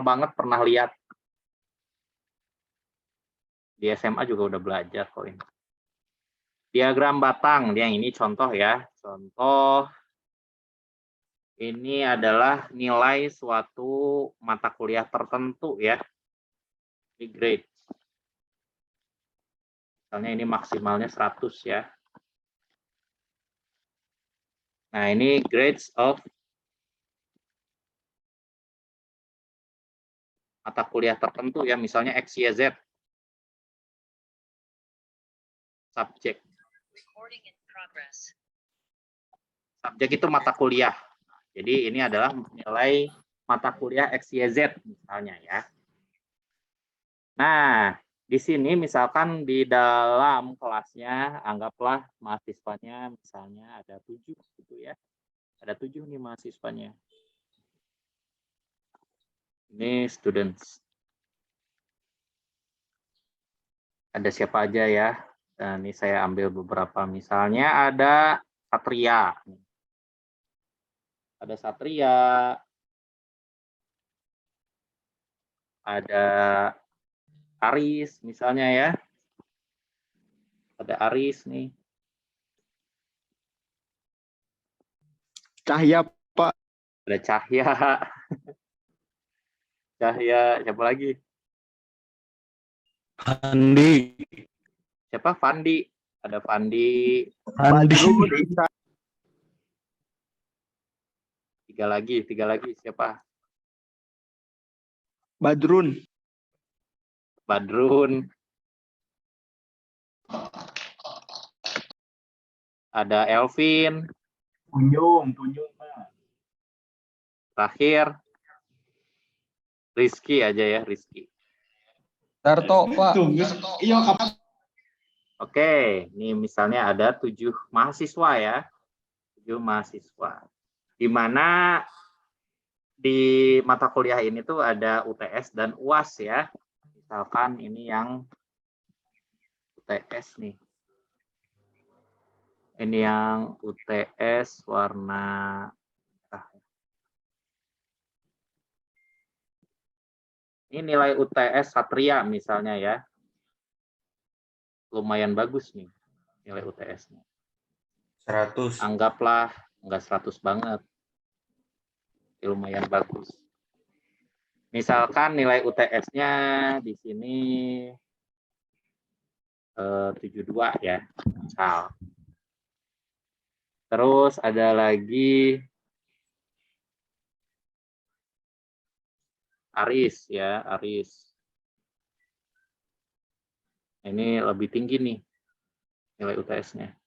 banget pernah lihat. Di SMA juga udah belajar kok ini. Diagram batang, yang ini contoh ya. Contoh ini adalah nilai suatu mata kuliah tertentu ya. Ini grade. Misalnya ini maksimalnya 100 ya. Nah, ini grades of mata kuliah tertentu ya, misalnya X, Y, Z. Subjek. Subjek itu mata kuliah. Jadi ini adalah nilai mata kuliah X, Y, Z misalnya ya. Nah, di sini misalkan di dalam kelasnya, anggaplah mahasiswanya misalnya ada 7 gitu ya. Ada 7 nih mahasiswanya. Ini students. Ada siapa aja ya? Dan ini saya ambil beberapa. Misalnya ada Satria. Ada Satria. Ada Aris misalnya ya. Ada Aris nih. Cahya, Pak. Ada Cahya. Cahya, siapa lagi? Fandi. Siapa? Fandi. Ada Fandi. Tiga lagi. Siapa? Badrun. Badrun. Ada Elvin. Tunjung Pak. Terakhir Rizky aja ya, Rizky. Darto, Pak. Iya, kapan? Oke, ini misalnya ada 7 mahasiswa ya. 7 mahasiswa. Di mana di mata kuliah ini tuh ada UTS dan UAS ya. Misalkan ini yang UTS nih. Ini yang UTS warna merah. Ini nilai UTS Satria misalnya ya. Lumayan bagus nih nilai UTS-nya. 100. Anggaplah enggak 100 banget. Lumayan bagus. Misalkan nilai UTS-nya di sini 72 ya. Misal. Terus ada lagi Aris ya, Aris. Ini lebih tinggi nih nilai UTS-nya.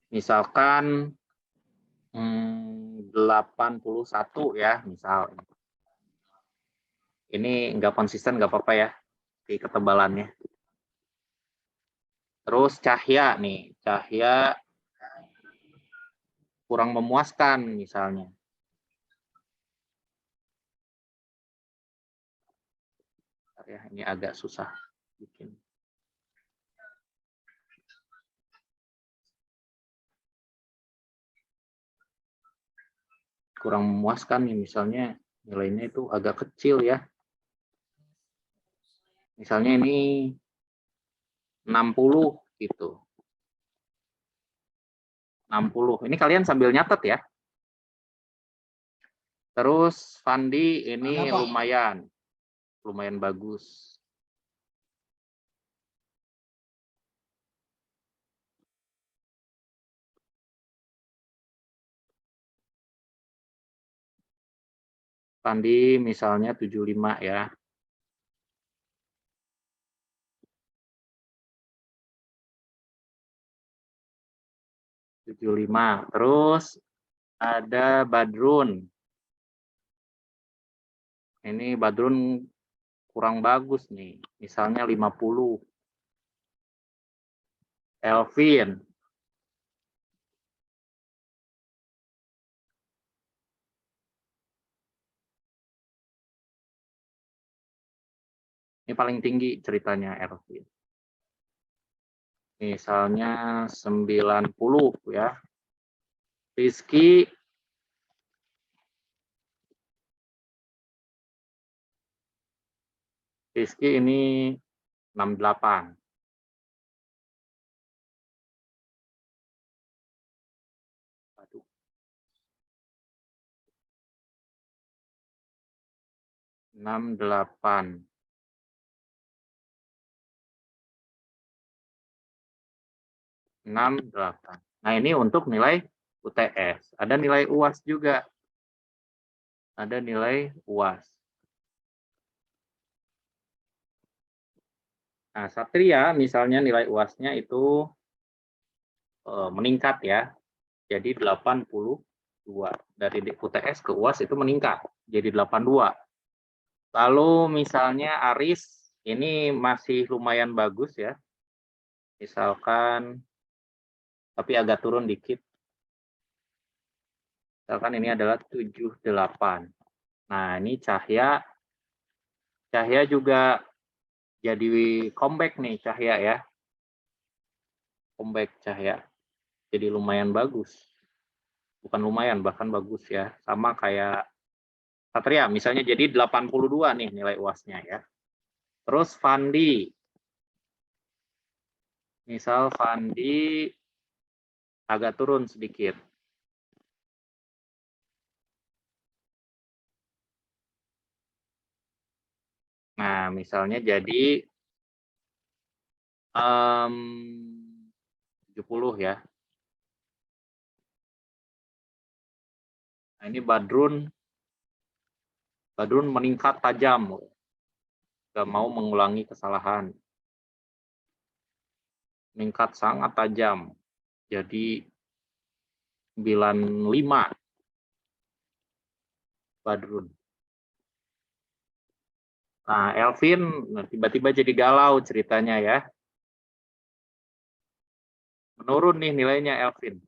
Misalkan 81 ya, misal. Ini nggak konsisten, nggak apa-apa ya, di ketebalannya. Terus Cahya nih, Cahya kurang memuaskan misalnya. Ya, ini agak susah bikin. Kurang memuaskan nih misalnya nilainya itu agak kecil ya. Misalnya ini 60 gitu. 60. Ini kalian sambil nyatet ya. Terus Fandi ini Mana, Pak? lumayan bagus. Fandi misalnya 75 ya. Terus ada Badrun. Ini Badrun kurang bagus nih. Misalnya 50. Elvin. Ini paling tinggi ceritanya Elvin. Misalnya 90 ya. Rizky ini 68. Aduh. 68. Nah, ini untuk nilai UTS. Ada nilai UAS juga. Ada nilai UAS. Nah, Satria misalnya nilai UAS-nya itu meningkat ya. Jadi 82. Dari UTS ke UAS itu meningkat. Jadi 82. Lalu misalnya Aris ini masih lumayan bagus ya. Misalkan, tapi agak turun dikit. Misalkan ini adalah 78. Nah, ini Cahya juga jadi comeback nih Cahya ya. Comeback Cahya. Jadi lumayan bagus. Bukan lumayan, bahkan bagus ya. Sama kayak Satria, misalnya jadi 82 nih nilai UAS-nya ya. Terus Fandi. Misal Fandi agak turun sedikit. Nah, misalnya jadi 70 ya. Nah, ini Badrun meningkat tajam. Gak mau mengulangi kesalahan. Meningkat sangat tajam. Jadi 95 Badrun. Nah, Elvin tiba-tiba jadi galau ceritanya ya. Menurun nih nilainya Elvin.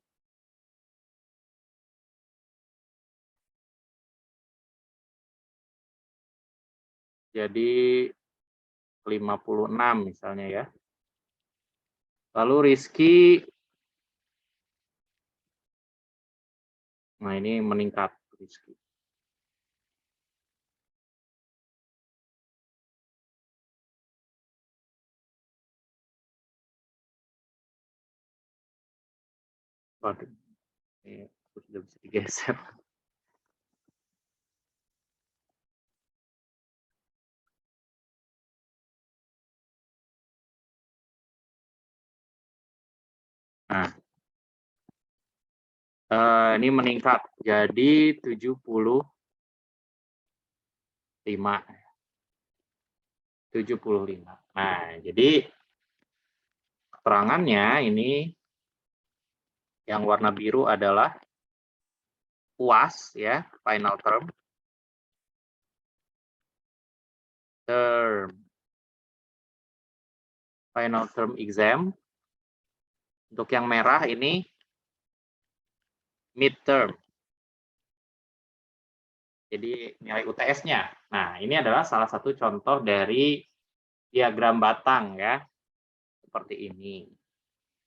Jadi 56 misalnya ya. Lalu Rizky, nah ini meningkat Rizky. Waduh, ini sudah bisa digeser. Nah, ini meningkat jadi 75. Nah, jadi keterangannya ini yang warna biru adalah UAS ya, final term. Final term exam. Untuk yang merah ini midterm. Jadi nilai UTS-nya. Nah, ini adalah salah satu contoh dari diagram batang ya. Seperti ini.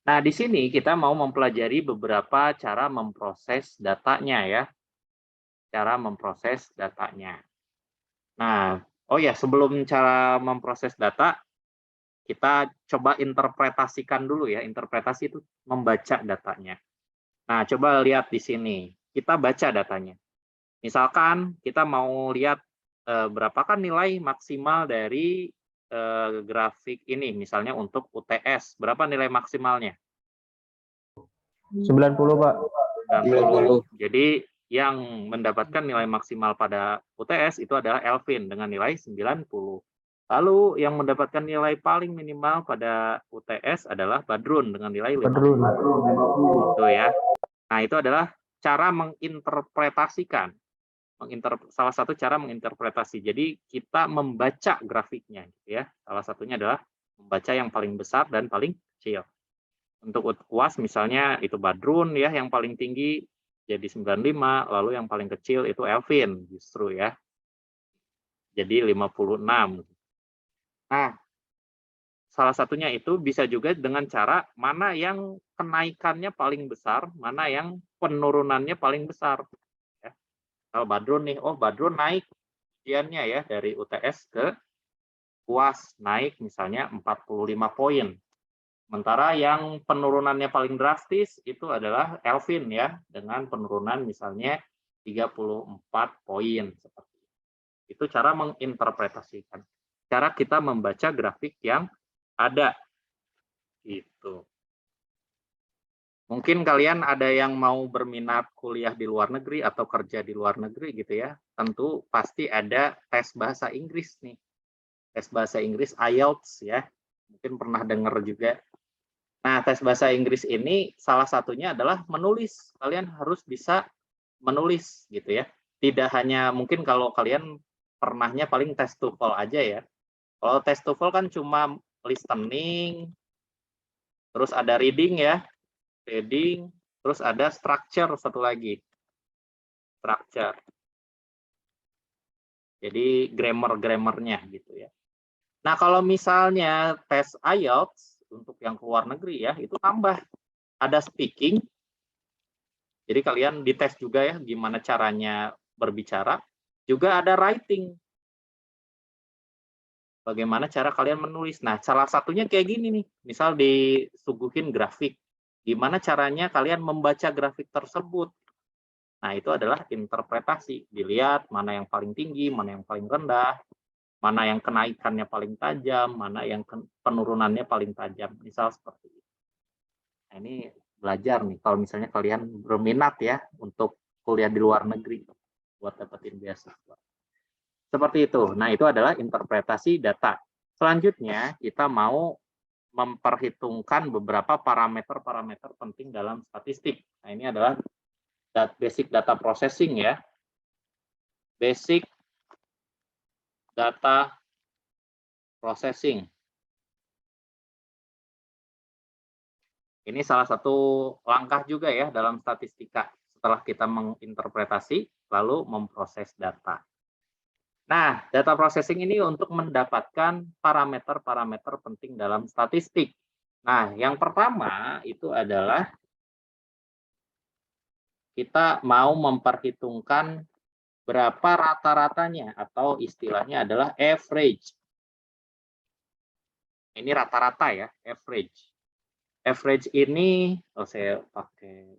Nah, di sini kita mau mempelajari beberapa cara memproses datanya ya. Cara memproses datanya. Nah, Oh ya, sebelum cara memproses data, kita coba interpretasikan dulu ya. Interpretasi itu membaca datanya. Nah, coba lihat di sini. Kita baca datanya. Misalkan kita mau lihat berapakah nilai maksimal dari grafik ini, misalnya untuk UTS. Berapa nilai maksimalnya? 90, Pak. 90. Jadi yang mendapatkan nilai maksimal pada UTS itu adalah Elvin dengan nilai 90. Lalu yang mendapatkan nilai paling minimal pada UTS adalah Badrun dengan nilai 50. Badrun. Itu ya. Nah, itu adalah cara menginterpretasikan. Salah satu cara menginterpretasi. Jadi kita membaca grafiknya, gitu ya. Salah satunya adalah membaca yang paling besar dan paling kecil. Untuk UAS misalnya itu Badrun ya yang paling tinggi jadi 95, lalu yang paling kecil itu Elvin justru ya. Jadi 56. Nah, salah satunya itu bisa juga dengan cara mana yang kenaikannya paling besar, mana yang penurunannya paling besar. Ya. Kalau Badrun nih, oh Badrun naik ujiannya ya dari UTS ke UAS naik misalnya 45 poin. Sementara yang penurunannya paling drastis itu adalah Elvin ya, dengan penurunan misalnya 34 poin. Seperti itu cara menginterpretasikan. Cara kita membaca grafik yang ada. Gitu. Mungkin kalian ada yang mau berminat kuliah di luar negeri atau kerja di luar negeri gitu ya. Tentu pasti ada tes bahasa Inggris nih. Tes bahasa Inggris IELTS ya. Mungkin pernah dengar juga. Nah, tes bahasa Inggris ini salah satunya adalah menulis. Kalian harus bisa menulis gitu ya. Tidak hanya mungkin kalau kalian pernahnya paling tes TOEFL aja ya. Kalau tes TOEFL kan cuma listening, terus ada reading ya, reading, terus ada structure satu lagi. Structure. Jadi grammar-grammarnya gitu ya. Nah, kalau misalnya tes IELTS untuk yang keluar negeri ya, itu tambah ada speaking. Jadi kalian dites juga ya gimana caranya berbicara. Juga ada writing. Bagaimana cara kalian menulis. Nah, salah satunya kayak gini nih. Misal disuguhin grafik. Gimana caranya kalian membaca grafik tersebut. Nah, itu adalah interpretasi. Dilihat mana yang paling tinggi, mana yang paling rendah, mana yang kenaikannya paling tajam, mana yang penurunannya paling tajam. Misal seperti itu. Nah, ini belajar nih kalau misalnya kalian berminat ya untuk kuliah di luar negeri buat dapetin beasiswa. Seperti itu. Nah, itu adalah interpretasi data. Selanjutnya kita mau memperhitungkan beberapa parameter-parameter penting dalam statistik. Nah, ini adalah basic data processing ya. Basic data processing. Ini salah satu langkah juga ya dalam statistika setelah kita menginterpretasi lalu memproses data. Nah, data processing ini untuk mendapatkan parameter-parameter penting dalam statistik. Nah, yang pertama itu adalah kita mau memperhitungkan berapa rata-ratanya atau istilahnya adalah average. Ini rata-rata ya, average. Average ini, saya pakai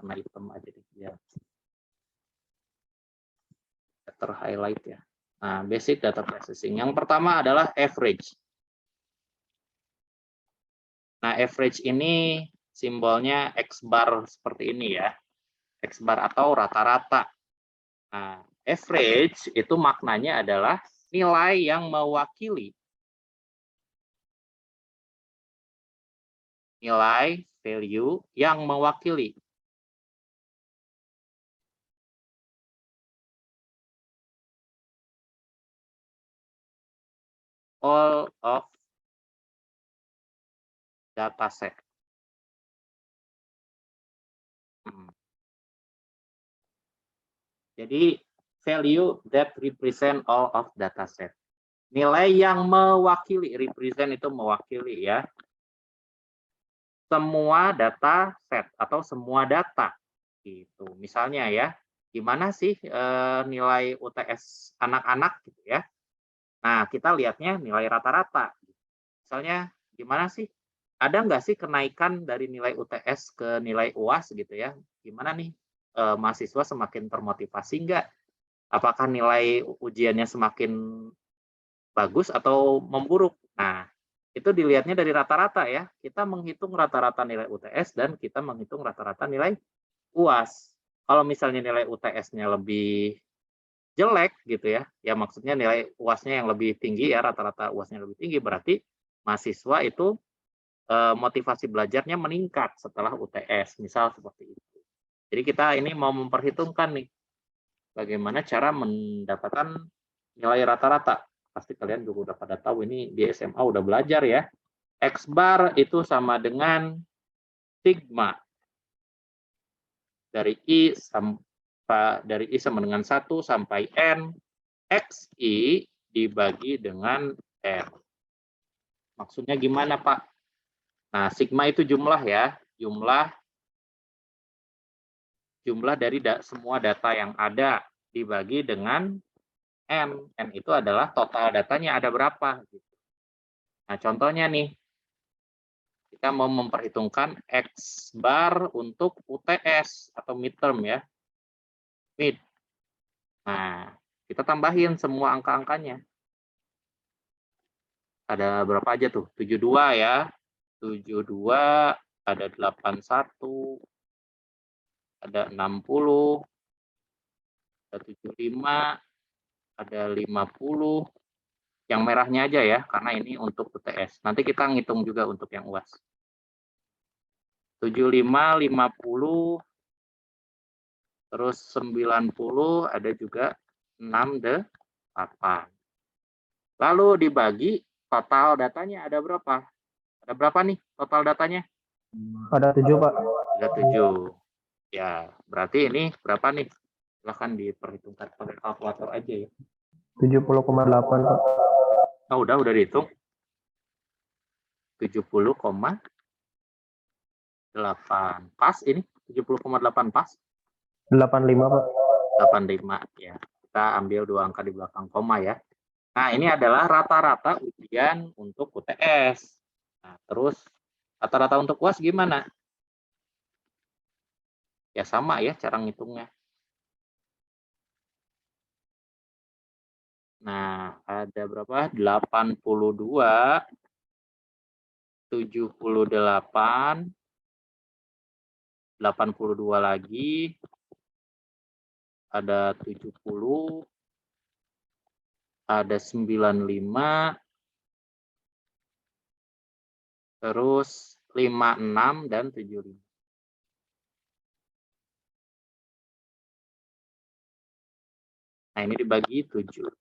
warna hitam aja deh, biar ter-highlight ya. Nah, basic data processing. Yang pertama adalah average. Nah, average ini simbolnya X bar seperti ini ya. X bar atau rata-rata. Nah, average itu maknanya adalah nilai yang mewakili nilai value yang mewakili all of dataset. Jadi value that represent all of dataset. Nilai yang mewakili, represent itu mewakili ya. Semua data set atau semua data gitu. Misalnya ya, gimana sih nilai UTS anak-anak gitu ya. Nah, kita lihatnya nilai rata-rata. Misalnya gimana sih? Ada nggak sih kenaikan dari nilai UTS ke nilai UAS gitu ya? Gimana nih mahasiswa semakin termotivasi nggak? Apakah nilai ujiannya semakin bagus atau memburuk? Nah, itu dilihatnya dari rata-rata ya. Kita menghitung rata-rata nilai UTS dan kita menghitung rata-rata nilai UAS. Kalau misalnya nilai UTS-nya lebih jelek gitu ya, ya maksudnya nilai UAS-nya yang lebih tinggi ya, rata-rata UAS-nya lebih tinggi, berarti mahasiswa itu motivasi belajarnya meningkat setelah UTS, misal seperti itu. Jadi kita ini mau memperhitungkan nih, bagaimana cara mendapatkan nilai rata-rata. Pasti kalian juga udah pada tahu ini di SMA udah belajar ya. X bar itu sama dengan sigma dari I sama dengan 1 sampai N XI dibagi dengan R. Maksudnya gimana, Pak? Nah, sigma itu jumlah ya, jumlah dari semua data yang ada dibagi dengan N. N itu adalah total datanya ada berapa. Nah, contohnya nih, kita mau memperhitungkan X bar untuk UTS atau midterm ya. Mid. Nah, kita tambahin semua angka-angkanya. Ada berapa aja tuh? 72 ya. 72, ada 81, ada 60, ada 75, ada 50. Yang merahnya aja ya, karena ini untuk UTS. Nanti kita ngitung juga untuk yang UAS. 75, 50, terus 90, ada juga 68. Lalu dibagi total datanya ada berapa? Ada berapa nih total datanya? Ada 7, Pak. Ada 7. Ya, berarti ini berapa nih? Silahkan diperhitungkan pakai kalkulator aja ya. 70,8, Pak. Oh, udah dihitung. 70,8. Pas ini? 70,8 pas? 85, Pak. 85 ya. Kita ambil 2 angka di belakang koma ya. Nah, ini adalah rata-rata ujian untuk UTS. Nah, terus rata-rata untuk UAS gimana? Ya sama ya cara ngitungnya. Nah, ada berapa? 82, 78, 82 lagi, ada 70, ada 95, terus 56 dan 75. Nah, ini dibagi 7.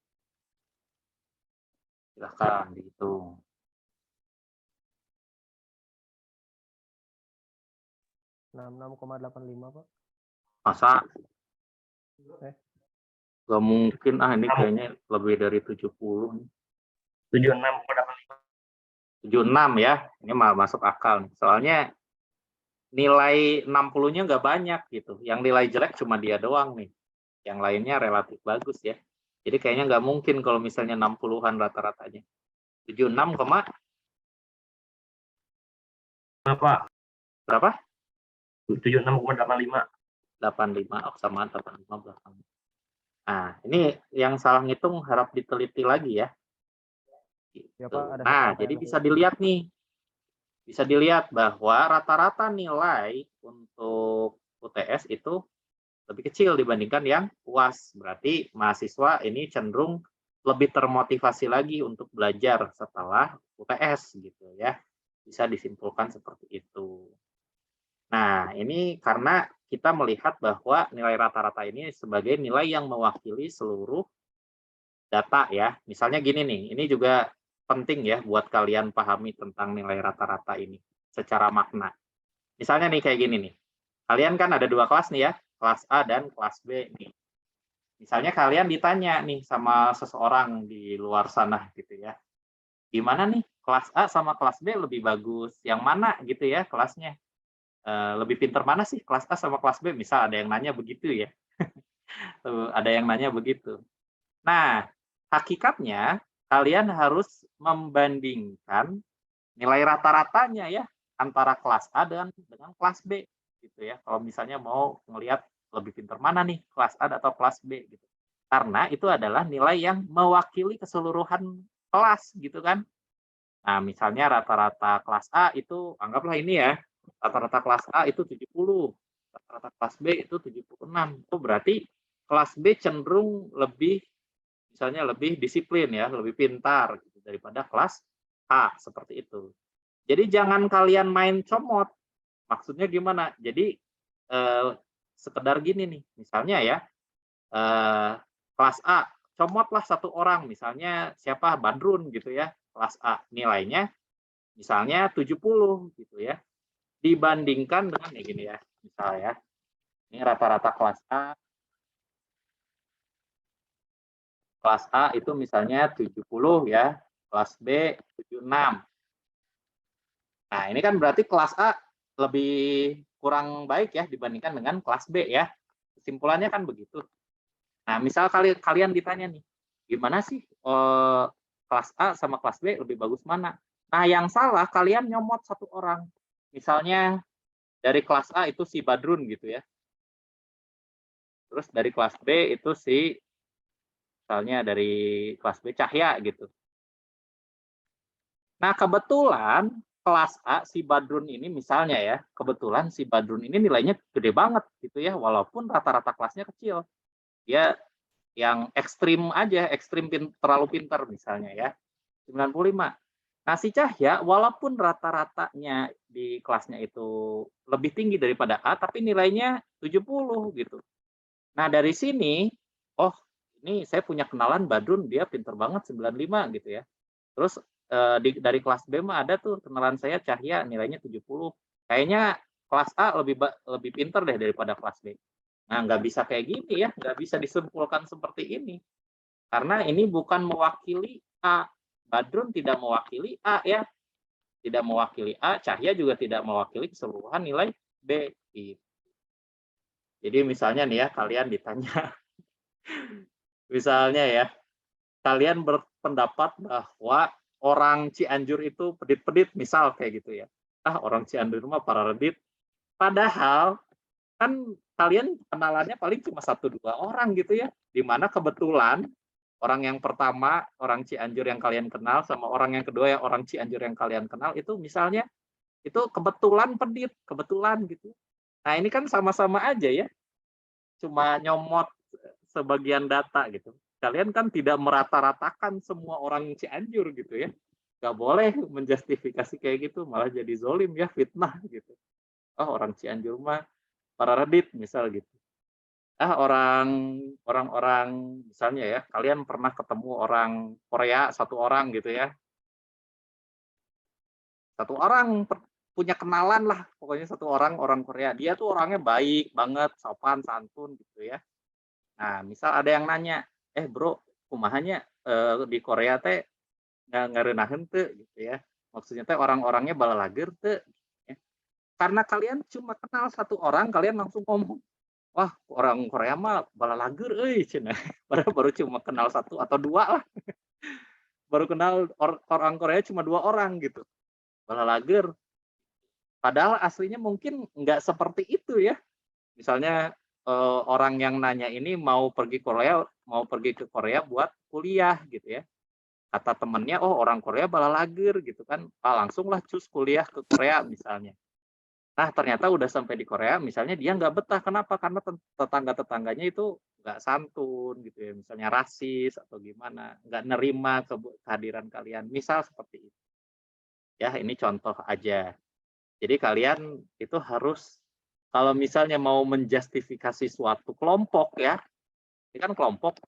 Silahkan dihitung. 66,85, Pak. Masa? Gak mungkin, ini kayaknya lebih dari 70. 76 ya, ini masuk akal. Soalnya nilai 60-nya nggak banyak gitu. Yang nilai jelek cuma dia doang nih. Yang lainnya relatif bagus ya. Jadi kayaknya nggak mungkin kalau misalnya 60-an rata-ratanya. 76, berapa? 76,85. 85, sama 85 belakang. Nah, ini yang salah ngitung harap diteliti lagi ya. Ya, Pak, ada Nah, satu jadi yang bisa dilihat nih. Bisa dilihat bahwa rata-rata nilai untuk UTS itu lebih kecil dibandingkan yang UAS. Berarti mahasiswa ini cenderung lebih termotivasi lagi untuk belajar setelah UTS gitu ya. Bisa disimpulkan seperti itu. Nah, ini karena kita melihat bahwa nilai rata-rata ini sebagai nilai yang mewakili seluruh data ya. Misalnya gini nih, ini juga penting ya buat kalian pahami tentang nilai rata-rata ini secara makna. Misalnya nih kayak gini nih. Kalian kan ada 2 kelas nih ya, kelas A dan kelas B nih. Misalnya kalian ditanya nih sama seseorang di luar sana gitu ya. Gimana nih kelas A sama kelas B lebih bagus? Yang mana gitu ya kelasnya? Lebih pintar mana sih kelas A sama kelas B? Misal ada yang nanya begitu ya. Tuh, ada yang nanya begitu. Nah, hakikatnya kalian harus membandingkan nilai rata-ratanya ya antara kelas A dengan kelas B gitu ya. Kalau misalnya mau ngelihat lebih pintar mana nih, kelas A atau kelas B gitu. Karena itu adalah nilai yang mewakili keseluruhan kelas gitu kan. Nah, misalnya rata-rata kelas A itu anggaplah ini ya, rata-rata kelas A itu 70, rata-rata kelas B itu 76. Itu berarti kelas B cenderung lebih misalnya lebih disiplin ya, lebih pintar gitu daripada kelas A seperti itu. Jadi jangan kalian main comot. Maksudnya gimana? Jadi sekedar gini nih, misalnya ya kelas A comotlah satu orang, misalnya siapa Badrun gitu ya, kelas A nilainya misalnya 70 gitu ya, dibandingkan dengan ya gini ya, misalnya ini rata-rata kelas A itu misalnya 70 ya, kelas B 76. Nah, ini kan berarti kelas A lebih kurang baik ya dibandingkan dengan kelas B ya. Kesimpulannya kan begitu. Nah, misal kalian ditanya nih, gimana sih kelas A sama kelas B lebih bagus mana? Nah, yang salah kalian nyomot satu orang. Misalnya dari kelas A itu si Badrun gitu ya. Terus dari kelas B itu si misalnya dari kelas B Cahya gitu. Nah, kebetulan kelas A si Badrun ini misalnya ya, kebetulan si Badrun ini nilainya gede banget gitu ya, walaupun rata-rata kelasnya kecil. Dia yang ekstrim aja, terlalu pintar misalnya ya, 95. Nah, si Cahya walaupun rata-ratanya di kelasnya itu lebih tinggi daripada A, tapi nilainya 70 gitu. Nah, dari sini, oh ini saya punya kenalan Badrun, dia pintar banget 95 gitu ya. Terus dari kelas B mah ada tuh kenalan saya Cahya nilainya 70. Kayaknya kelas A lebih pintar deh daripada kelas B. Nah, nggak bisa kayak gini ya, nggak bisa disimpulkan seperti ini. Karena ini bukan mewakili A. Badrun tidak mewakili A ya. Tidak mewakili A, Cahya juga tidak mewakili keseluruhan nilai B. Jadi misalnya nih ya, kalian ditanya, misalnya ya, kalian berpendapat bahwa orang Cianjur itu pedit-pedit, misal kayak gitu ya. Ah, orang Cianjur mah para redit. Padahal kan kalian kenalannya paling cuma 1-2 orang gitu ya. Di mana kebetulan orang yang pertama, orang Cianjur yang kalian kenal, sama orang yang kedua yang orang Cianjur yang kalian kenal, itu misalnya, itu kebetulan pedit, kebetulan gitu. Nah, ini kan sama-sama aja ya, cuma nyomot sebagian data gitu. Kalian kan tidak merata-ratakan semua orang Cianjur gitu ya. Nggak boleh menjustifikasi kayak gitu, malah jadi zolim ya, fitnah gitu. Oh, orang Cianjur mah para redit misal gitu. Ah, orang-orang misalnya ya, kalian pernah ketemu orang Korea satu orang gitu ya. Satu orang punya kenalan lah, pokoknya satu orang orang Korea. Dia tuh orangnya baik banget, sopan santun gitu ya. Nah, misal ada yang nanya, bro, kumahanya di Korea teh ngarenaheun teu gitu ya. Maksudnya teh orang-orangnya balalager teu. Ya. Karena kalian cuma kenal satu orang, kalian langsung ngomong, wah orang Korea mah balalager euy cenah. Padahal baru cuma kenal 1 atau 2 lah. Baru kenal orang Korea cuma 2 orang gitu. Balalager. Padahal aslinya mungkin nggak seperti itu ya. Misalnya orang yang nanya ini mau pergi ke Korea buat kuliah gitu ya. Kata temennya, oh orang Korea balalager gitu kan. Ah, langsunglah cus kuliah ke Korea misalnya. Nah, ternyata udah sampai di Korea, misalnya dia nggak betah. Kenapa? Karena tetangga-tetangganya itu nggak santun gitu ya. Misalnya rasis atau gimana. Nggak nerima kehadiran kalian. Misal seperti itu. Ya, ini contoh aja. Jadi kalian itu harus, kalau misalnya mau menjustifikasi suatu kelompok ya, ini kan kelompok,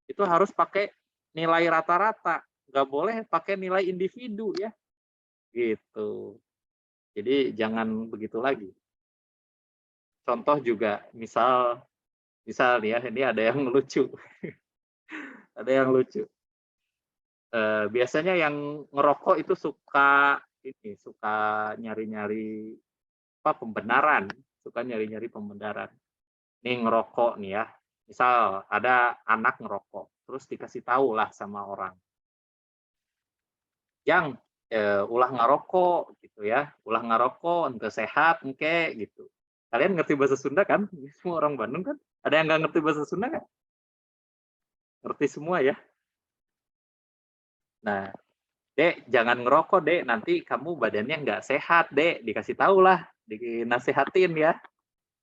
itu harus pakai nilai rata-rata. Nggak boleh pakai nilai individu ya. Gitu. Jadi jangan begitu lagi. Contoh juga, misal nih ya, ini ada yang lucu. Ada yang lucu. Biasanya yang ngerokok itu suka nyari-nyari pembenaran, suka nyari-nyari pembenaran. nih ngerokok nih ya. Misal ada anak ngerokok, terus dikasih tahu lah sama orang. Yang ulah ngerokok gitu ya, ulah ngerokok, ente sehat, engke gitu. Kalian ngerti bahasa Sunda kan? Semua orang Bandung kan? Ada yang nggak ngerti bahasa Sunda kan? Ngerti semua ya. Nah, Dek, jangan ngerokok, Dek. Nanti kamu badannya nggak sehat, Dek. Dikasih tahu lah, dinasehatin ya.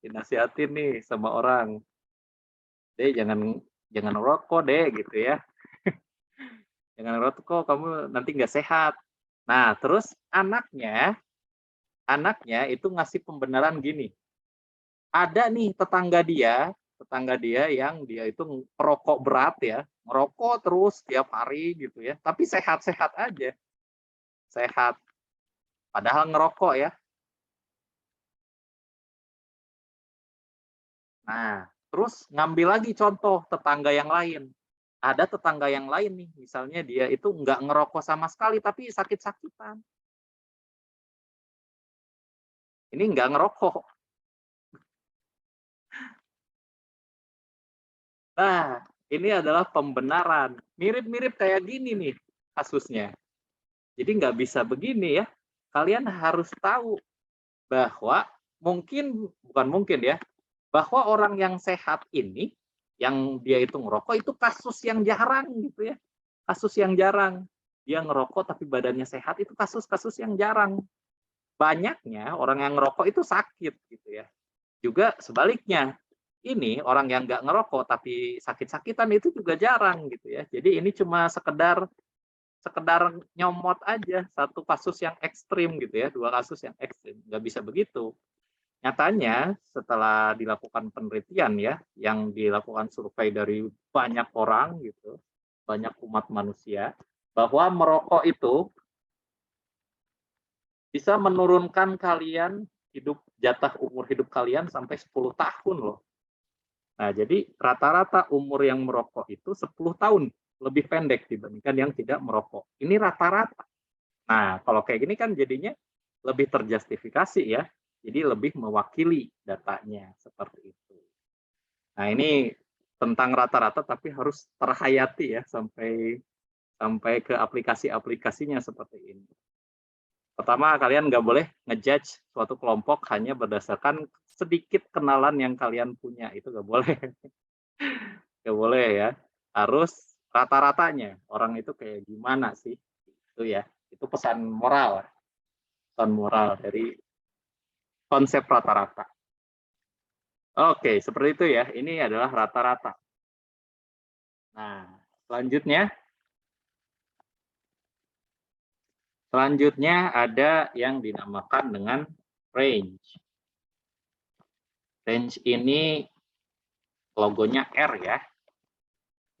Dinasihatin nih sama orang. Dek, jangan ngerokok, Dek, gitu ya. Jangan ngerokok, kamu nanti nggak sehat. Nah, terus anaknya itu ngasih pembenaran gini. Ada nih tetangga dia yang dia itu perokok berat ya, ngerokok terus tiap hari gitu ya, tapi sehat-sehat aja. Sehat. Padahal ngerokok ya. Nah, terus ngambil lagi contoh tetangga yang lain. Ada tetangga yang lain nih, misalnya dia itu nggak ngerokok sama sekali, tapi sakit-sakitan. Ini nggak ngerokok. Nah, ini adalah pembenaran. Mirip-mirip kayak gini nih kasusnya. Jadi nggak bisa begini ya. Kalian harus tahu bahwa bukan mungkin ya, bahwa orang yang sehat ini, yang dia itu ngerokok, itu kasus yang jarang gitu ya. Kasus yang jarang. Dia ngerokok tapi badannya sehat, itu kasus-kasus yang jarang. Banyaknya orang yang ngerokok itu sakit gitu ya. Juga sebaliknya, ini orang yang nggak ngerokok tapi sakit-sakitan itu juga jarang gitu ya. Jadi ini cuma sekedar nyomot aja satu kasus yang ekstrim gitu ya, dua kasus yang ekstrim. Nggak bisa begitu. Nyatanya setelah dilakukan penelitian ya, yang dilakukan survei dari banyak orang gitu, banyak umat manusia, bahwa merokok itu bisa menurunkan kalian jatah umur hidup kalian sampai 10 tahun loh. Nah, jadi rata-rata umur yang merokok itu 10 tahun lebih pendek dibandingkan yang tidak merokok. Ini rata-rata. Nah, kalau kayak gini kan jadinya lebih terjustifikasi ya. Jadi lebih mewakili datanya seperti itu. Nah, ini tentang rata-rata tapi harus terhayati ya sampai ke aplikasi-aplikasinya seperti ini. Pertama, kalian nggak boleh ngejudge suatu kelompok hanya berdasarkan sedikit kenalan yang kalian punya. Itu nggak boleh. Nggak boleh ya. Harus rata-ratanya. Orang itu kayak gimana sih? Itu ya. Itu pesan moral. Pesan moral dari konsep rata-rata. Oke, seperti itu ya. Ini adalah rata-rata. Nah, selanjutnya ada yang dinamakan dengan range. Range ini logonya R ya.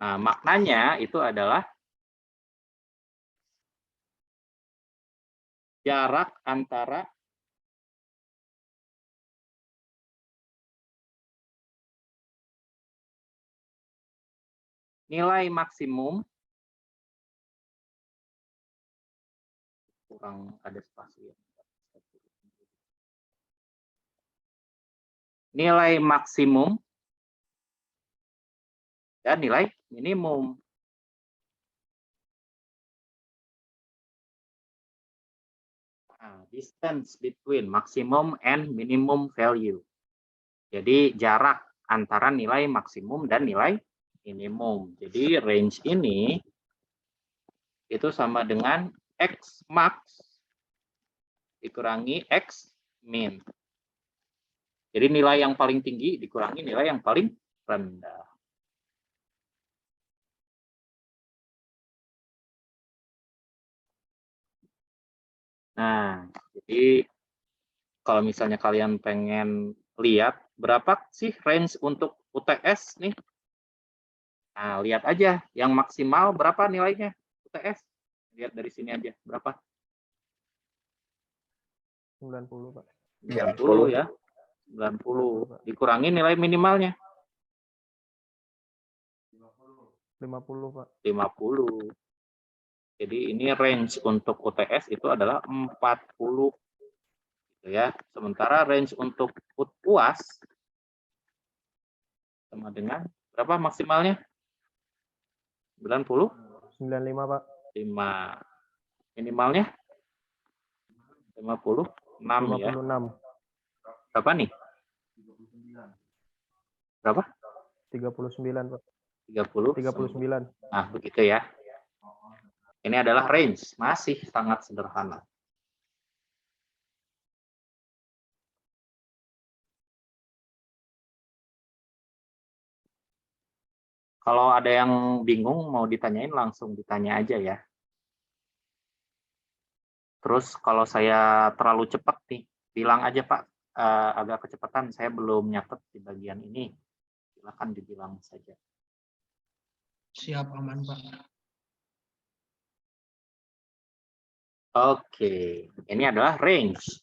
Nah, maknanya itu adalah jarak antara nilai maksimum, kurang ada spasi ya. Nilai maksimum dan nilai minimum. Nah, distance between maximum and minimum value. Jadi jarak antara nilai maksimum dan nilai minimum. Jadi range ini itu sama dengan X max dikurangi X min. Jadi nilai yang paling tinggi dikurangi nilai yang paling rendah. Nah, jadi kalau misalnya kalian pengen lihat berapa sih range untuk UTS nih. Nah, lihat aja yang maksimal berapa nilainya UTS. Lihat dari sini aja berapa. 90, Pak. 90 ya. 90 dikurangi nilai minimalnya 50, Pak. 50. Jadi ini range untuk UTS itu adalah 40 gitu ya. Sementara range untuk UAS sama dengan berapa maksimalnya? 90? 95, Pak. 5. Minimalnya? 56 ya. 56. Berapa nih? Berapa? 39, Pak. 30? 39. Nah, begitu ya. Ini adalah range, masih sangat sederhana. Kalau ada yang bingung mau ditanyain langsung ditanya aja ya. Terus kalau saya terlalu cepat nih, bilang aja Pak, agak kecepatan, saya belum nyatet di bagian ini. Silakan dibilang saja. Siap, aman, Pak. Oke, ini adalah range.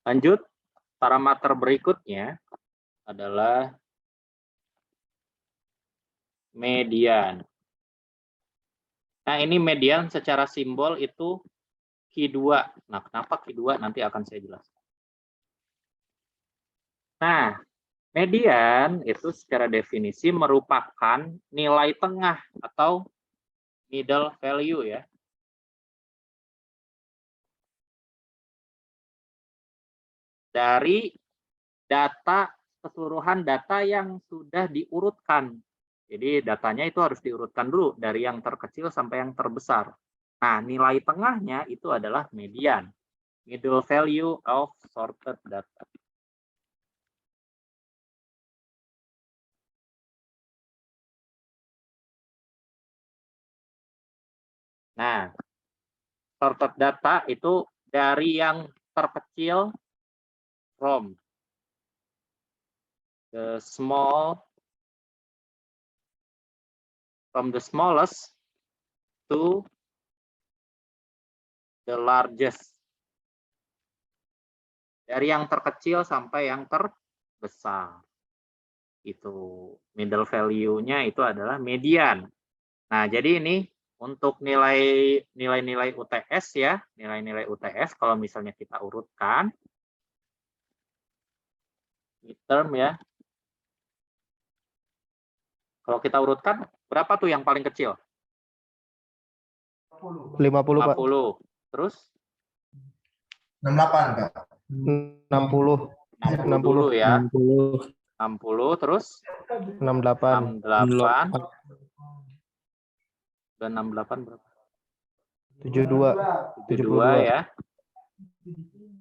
Lanjut, parameter berikutnya adalah median. Nah, ini median secara simbol itu Q2. Nah, kenapa Q2? Nanti akan saya jelaskan. Nah, median itu secara definisi merupakan nilai tengah atau middle value ya. Dari data, keseluruhan data yang sudah diurutkan. Jadi datanya itu harus diurutkan dulu dari yang terkecil sampai yang terbesar. Nah, nilai tengahnya itu adalah median, middle value of sorted data. Nah, sorted data itu dari yang terkecil from the smallest to the largest. Dari yang terkecil sampai yang terbesar. Itu middle value-nya itu adalah median. Nah, jadi ini untuk nilai-nilai UTS ya, nilai-nilai UTS kalau misalnya kita urutkan midterm ya. Kalau kita urutkan berapa tuh yang paling kecil? 50, Pak. 50. Terus 68, Pak. 60. 60 dulu ya. 60 terus 68. 68. Dan 68 berapa? 72. 72 ya.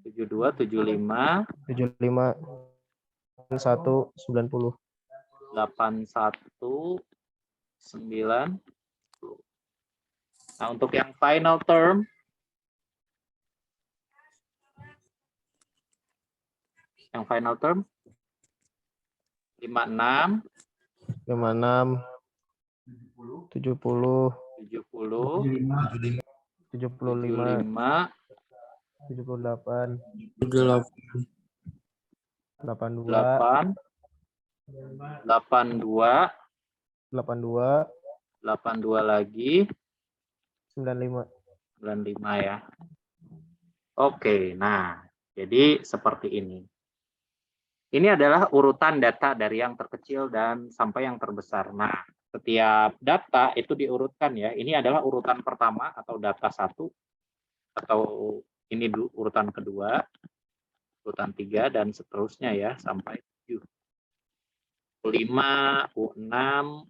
72, 75, 75. 1, 90. 81, 9. Nah, untuk yang final term, yang final term 56, 56. 70. 70, 75. 75, 78. 82. 8, 82, 82. 82 lagi, 95. 95 ya. Oke, nah, jadi seperti ini. Ini adalah urutan data dari yang terkecil dan sampai yang terbesar. Nah, setiap data itu diurutkan ya. Ini adalah urutan pertama atau data 1, atau ini urutan kedua, urutan 3, dan seterusnya ya, sampai 7. U5, U6,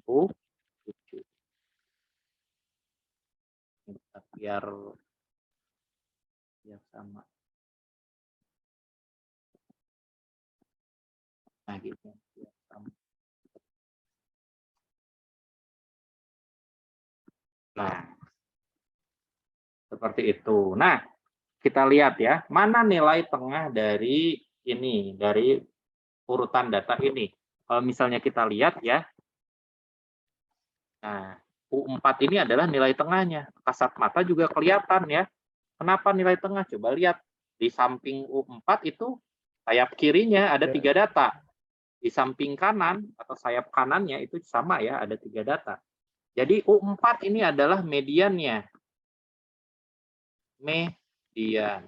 U7. Biar sama. Nah, gitu. Biar sama. Nah, seperti itu. Nah, kita lihat ya, mana nilai tengah dari ini, dari urutan data ini. Kalau misalnya kita lihat ya, nah, U4 ini adalah nilai tengahnya. Kasat mata juga kelihatan ya. Kenapa nilai tengah? Coba lihat. Di samping U4 itu sayap kirinya ada 3 data. Di samping kanan atau sayap kanannya itu sama ya, ada 3 data. Jadi U4 ini adalah mediannya. Median.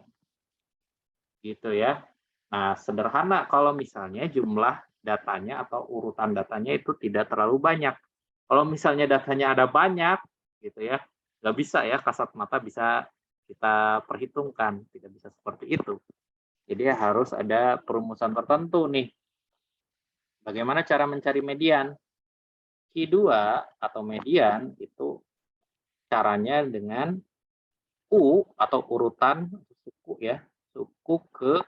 Gitu ya. Nah, sederhana kalau misalnya jumlah datanya atau urutan datanya itu tidak terlalu banyak. Kalau misalnya datanya ada banyak, gitu ya, nggak bisa ya kasat mata bisa kita perhitungkan, tidak bisa seperti itu. Jadi harus ada perumusan tertentu nih. Bagaimana cara mencari median? Q2 atau median itu caranya dengan U atau urutan suku ya, suku ke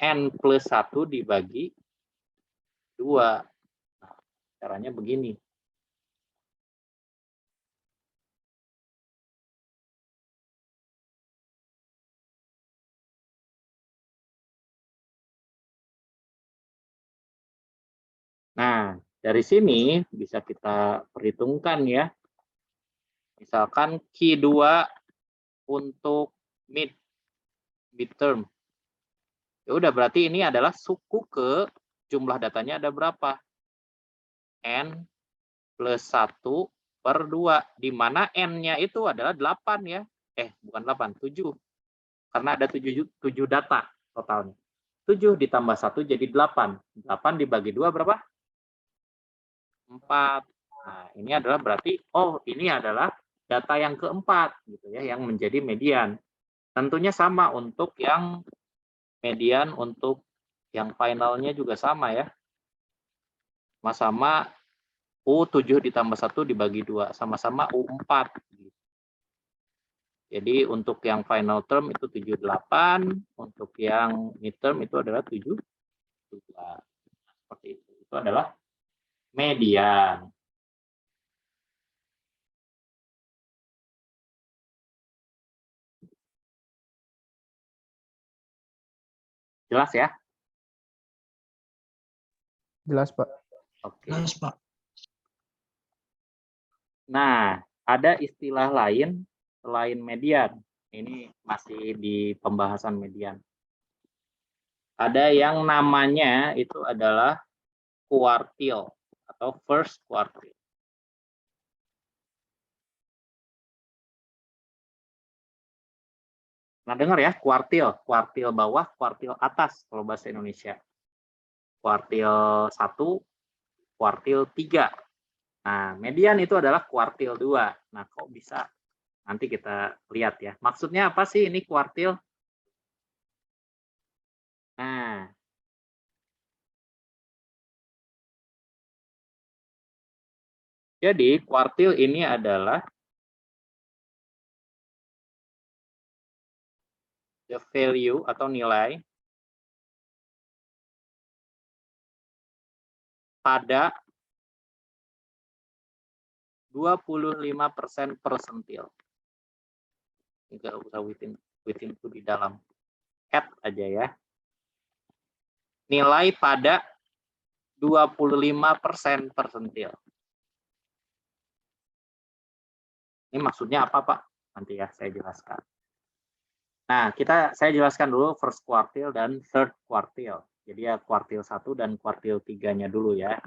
N plus 1 dibagi 2. Nah, caranya begini. Nah, dari sini bisa kita perhitungkan ya. Misalkan Q2 untuk midterm. Ya udah berarti ini adalah suku ke jumlah datanya ada berapa? N plus 1 per 2. Di mana N-nya itu adalah 8 ya. Bukan 8, 7. Karena ada 7 data totalnya. 7 ditambah 1 jadi 8. 8 dibagi 2 berapa? 4. Nah, ini adalah berarti, ini adalah data yang keempat, gitu ya, yang menjadi median. Tentunya sama untuk yang median, untuk yang finalnya juga sama ya. Sama-sama U7 ditambah 1 dibagi 2. Sama-sama U4. Jadi untuk yang final term itu 78, untuk yang midterm itu adalah 72. Seperti itu. Itu adalah median. Jelas ya? Jelas, Pak. Oke. Jelas, Pak. Nah, ada istilah lain selain median. Ini masih di pembahasan median. Ada yang namanya itu adalah kuartil atau first quartile. Nah, dengar ya, kuartil bawah, kuartil atas kalau bahasa Indonesia. Kuartil 1, kuartil 3. Nah, median itu adalah kuartil 2. Nah, kok bisa? Nanti kita lihat ya. Maksudnya apa sih ini kuartil? Nah, jadi kuartil ini adalah the value atau nilai pada 25% persentil. Enggak usah within itu di dalam at aja ya. Nilai pada 25% persentil. Ini maksudnya apa, Pak? Nanti ya saya jelaskan. Nah, saya jelaskan dulu first quartile dan third quartile. Jadi ya kuartil 1 dan kuartil 3-nya dulu ya.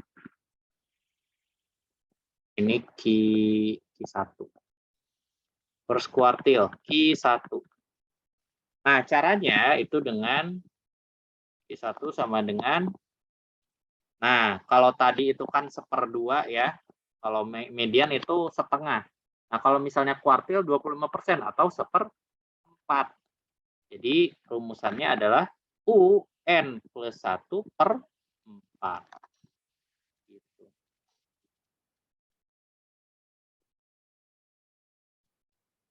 Ini Q1. First quartile, Q1. Nah, caranya itu dengan Q1 sama dengan, nah, kalau tadi itu kan 1/2 ya. Kalau median itu setengah. Nah, kalau misalnya kuartil 25% atau 1/4. Jadi rumusannya adalah UN plus 1/4. Gitu.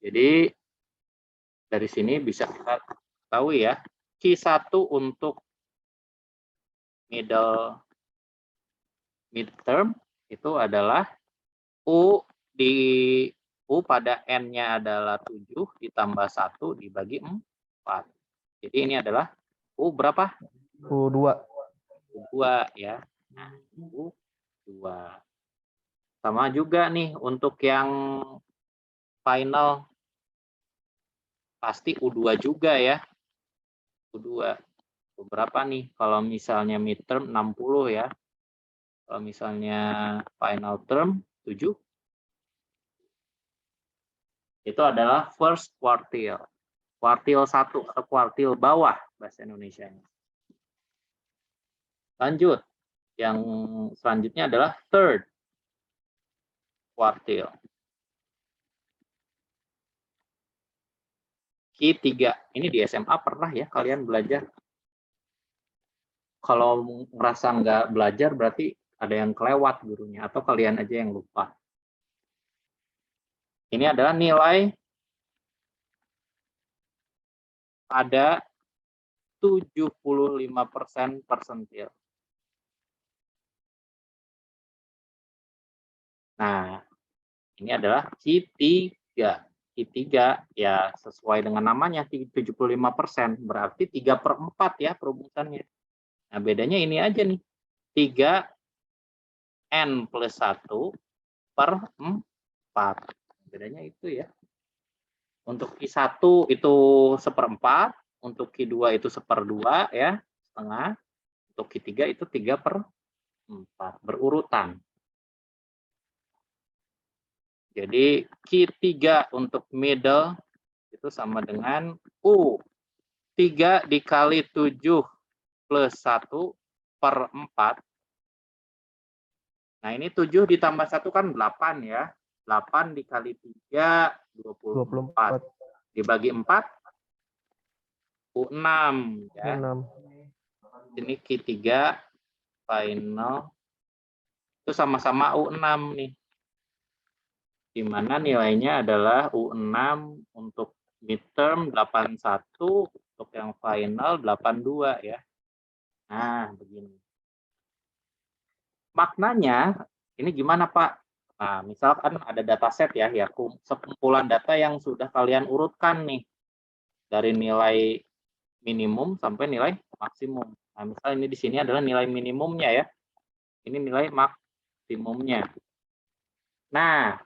Jadi dari sini bisa kita tahu ya, Q1 untuk midterm itu adalah U pada N-nya adalah 7 ditambah 1 dibagi 4. Jadi ini adalah U berapa? U2. U2 ya. Nah, U2. Sama juga nih untuk yang final pasti U2 juga ya. U2. Berapa nih? Kalau misalnya midterm 60 ya. Kalau misalnya final term 7. Itu adalah first quartile. Kuartil 1 atau kuartil bawah bahasa Indonesia. Lanjut. Yang selanjutnya adalah third quartile. Q3. Ini di SMA pernah ya kalian belajar? Kalau ngerasa nggak belajar berarti ada yang kelewat gurunya atau kalian aja yang lupa. Ini adalah nilai pada 75% persentil. Nah, ini adalah Q3. Q3 ya sesuai dengan namanya 75%, berarti 3/4 ya perumusannya. Nah, bedanya ini aja nih. 3N plus 1/4. Bedanya itu ya. Untuk Q1 itu 1/4, untuk Q2 itu 1/2 ya, setengah. Untuk Q3 itu 3/4, berurutan. Jadi Q3 untuk middle itu sama dengan U. 3 dikali 7 plus 1/4. Nah ini 7 ditambah 1 kan 8 ya. 8 dikali 3, 24. Dibagi 4, U6. Ya. 6. Ini Q3 final. Itu sama-sama U6 nih. Di mana nilainya adalah U6 untuk midterm 81, untuk yang final 82 ya. Nah, begini. Maknanya ini gimana, Pak? Nah, misalkan ada dataset ya, sekumpulan data yang sudah kalian urutkan nih dari nilai minimum sampai nilai maksimum. Nah, misalnya ini di sini adalah nilai minimumnya ya. Ini nilai maksimumnya. Nah,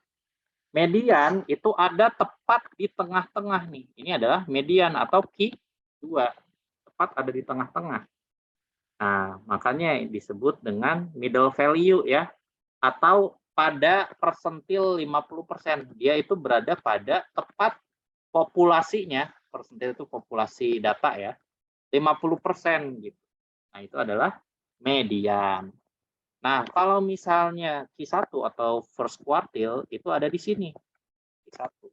median itu ada tepat di tengah-tengah nih. Ini adalah median atau Q2. Tepat ada di tengah-tengah. Nah, makanya disebut dengan middle value ya. Atau pada persentil 50%. Dia itu berada pada tepat populasinya. Persentil itu populasi data ya. 50% gitu. Nah, itu adalah median. Nah, kalau misalnya Q1 atau first quartile itu ada di sini. Q1.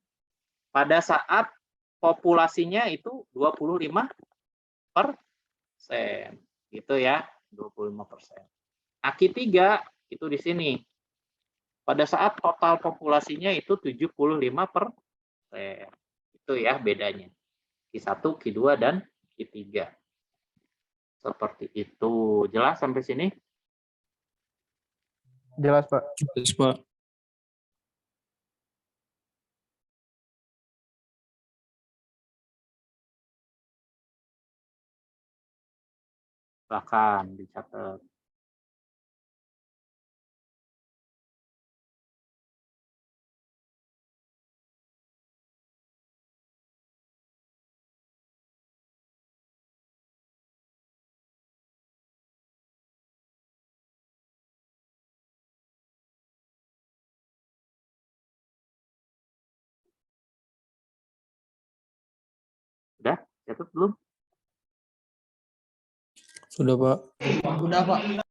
Pada saat populasinya itu 25%. Gitu ya, 25%. Nah, Q3 itu di sini. Pada saat total populasinya itu 75%. Itu ya bedanya. Q1, Q2, dan Q3. Seperti itu. Jelas sampai sini? Jelas, Pak. Jelas, Pak. Silakan dicatat. Udah? Catat belum? Sudah, Pak. Udah, Pak.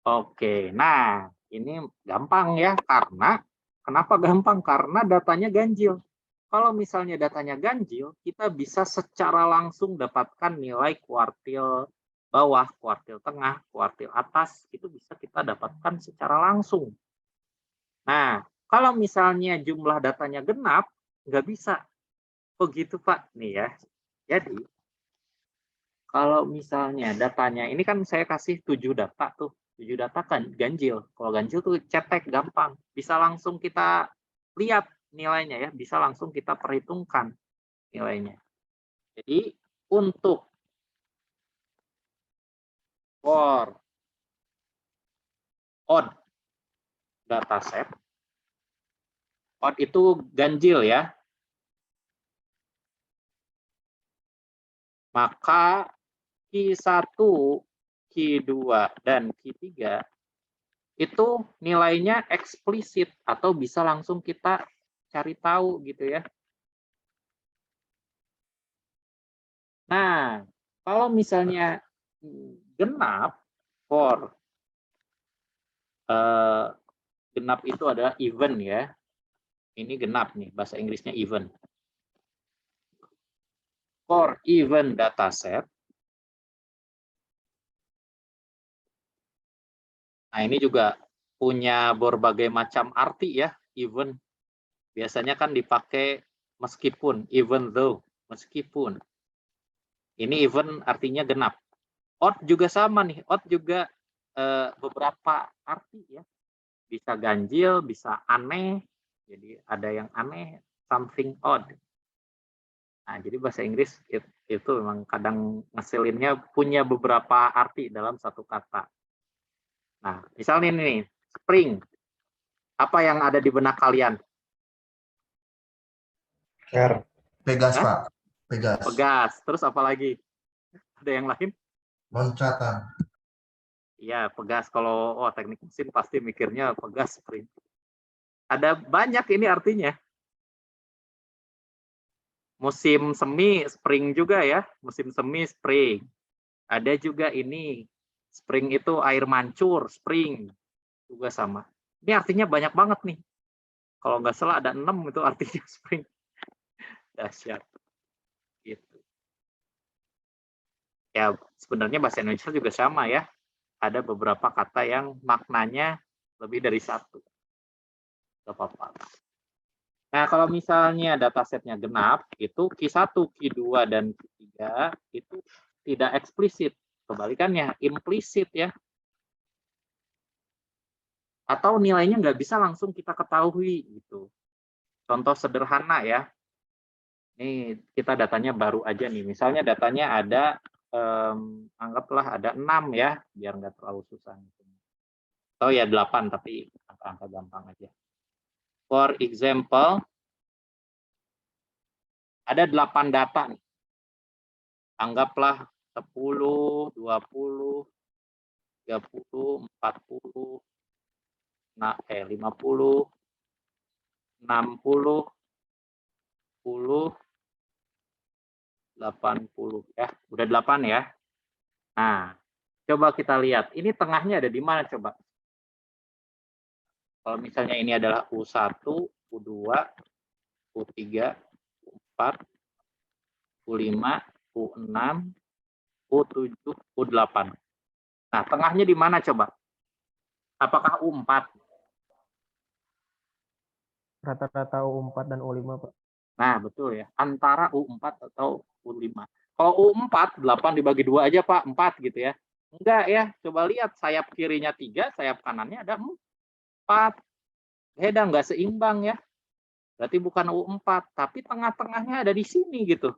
Oke, nah ini gampang ya, karena kenapa gampang? Karena datanya ganjil. Kalau misalnya datanya ganjil, kita bisa secara langsung dapatkan nilai kuartil bawah, kuartil tengah, kuartil atas, itu bisa kita dapatkan secara langsung. Nah, kalau misalnya jumlah datanya genap, nggak bisa. Begitu Pak, nih ya. Jadi, kalau misalnya datanya, ini kan saya kasih 7 data tuh. 7 data kan ganjil. Kalau ganjil tuh cetek gampang. Bisa langsung kita lihat nilainya ya. Bisa langsung kita perhitungkan nilainya. Jadi untuk for odd dataset, odd itu ganjil ya. Maka Q1, Q2, dan Q3 itu nilainya eksplisit atau bisa langsung kita cari tahu gitu ya. Nah, kalau misalnya genap genap itu adalah even ya. Ini genap nih, bahasa Inggrisnya even. For even dataset. Nah, ini juga punya berbagai macam arti ya, even. Biasanya kan dipakai meskipun, even though, meskipun. Ini even artinya genap. Odd juga sama nih, odd juga beberapa arti ya. Bisa ganjil, bisa aneh. Jadi ada yang aneh, something odd. Nah, jadi bahasa Inggris itu memang kadang ngeselinnya punya beberapa arti dalam satu kata. Nah, misalnya ini, spring. Apa yang ada di benak kalian? Pegas, Hah? Pak. Pegas. Pegas. Terus apa lagi? Ada yang lain? Loncatan. Iya, pegas. Kalau teknik mesin pasti mikirnya pegas, spring. Ada banyak ini artinya. Musim semi, spring juga ya. Musim semi, spring. Ada juga ini, spring itu air mancur, spring. Juga sama. Ini artinya banyak banget nih. Kalau nggak salah ada 6 itu artinya spring. Dahsyat. Gitu. Ya, sebenarnya bahasa Indonesia juga sama ya. Ada beberapa kata yang maknanya lebih dari satu. Gak apa-apa. Nah, kalau misalnya datasetnya genap, itu Q1, Q2, dan Q3 itu tidak eksplisit. Kebalikannya, implisit ya. Atau nilainya nggak bisa langsung kita ketahui. Gitu. Contoh sederhana ya. Ini kita datanya baru aja nih. Misalnya datanya ada, anggaplah ada 6 ya, biar nggak terlalu susah. Atau ya 8, tapi angka-angka gampang aja. For example, ada 8 data nih. Anggaplah 10, 20, 30, 40, 50, 60, 10, 80 ya. Udah 8 ya. Nah, coba kita lihat. Ini tengahnya ada di mana coba? Kalau misalnya ini adalah U1, U2, U3, U4, U5, U6, U7, U8. Nah, tengahnya di mana coba? Apakah U4? Rata-rata U4 dan U5, Pak. Nah, betul ya. Antara U4 atau U5. Kalau U4, 8 dibagi 2 aja, Pak. 4 gitu ya. Enggak ya. Coba lihat, sayap kirinya 3, sayap kanannya ada 4. Beda, nggak seimbang ya. Berarti bukan U4, tapi tengah-tengahnya ada di sini gitu.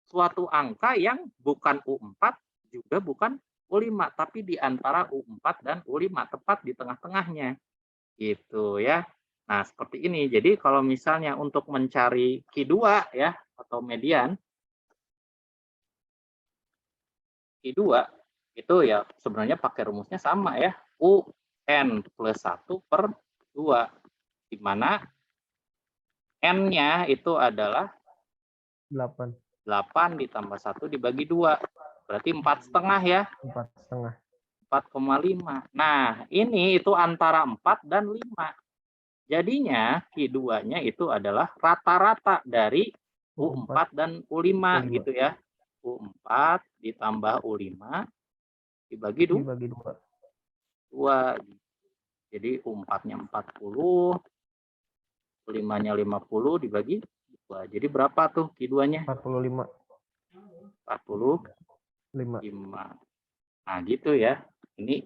Suatu angka yang bukan U4, juga bukan U5, tapi di antara U4 dan U5, tepat di tengah-tengahnya. Gitu ya. Nah, seperti ini. Jadi kalau misalnya untuk mencari Q2 ya, atau median, Q2 itu ya sebenarnya pakai rumusnya sama ya. UN plus 1 per 2. Di mana N-nya itu adalah 8. 8 ditambah 1 dibagi 2. Berarti 4,5 ya. 4,5. 4,5. Nah, ini itu antara 4 dan 5. Jadinya Q2-nya itu adalah rata-rata dari U4 dan U5 gitu ya. U4 ditambah U5 dibagi 2. Jadi U4-nya 40, U5-nya 50 dibagi 2. Jadi berapa tuh Q2-nya? 45. 45. Nah, gitu ya. Ini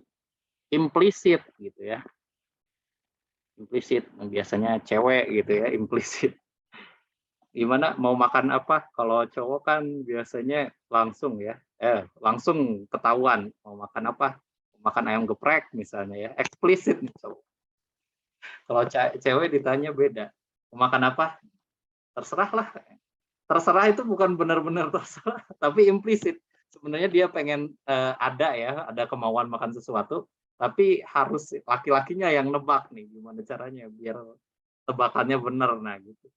implisit gitu ya. Implisit, biasanya cewek gitu ya, implisit. Gimana mau makan apa? Kalau cowok kan biasanya langsung ya, langsung ketahuan mau makan apa. Mau makan ayam geprek misalnya ya, eksplisit nih cowok. Kalau cewek ditanya beda. Mau makan apa? Terserah lah. Terserah itu bukan benar-benar terserah, tapi implisit. Sebenarnya dia pengen ada ya, ada kemauan makan sesuatu, tapi harus laki-lakinya yang nebak nih gimana caranya biar tebakannya benar. Nah gitu.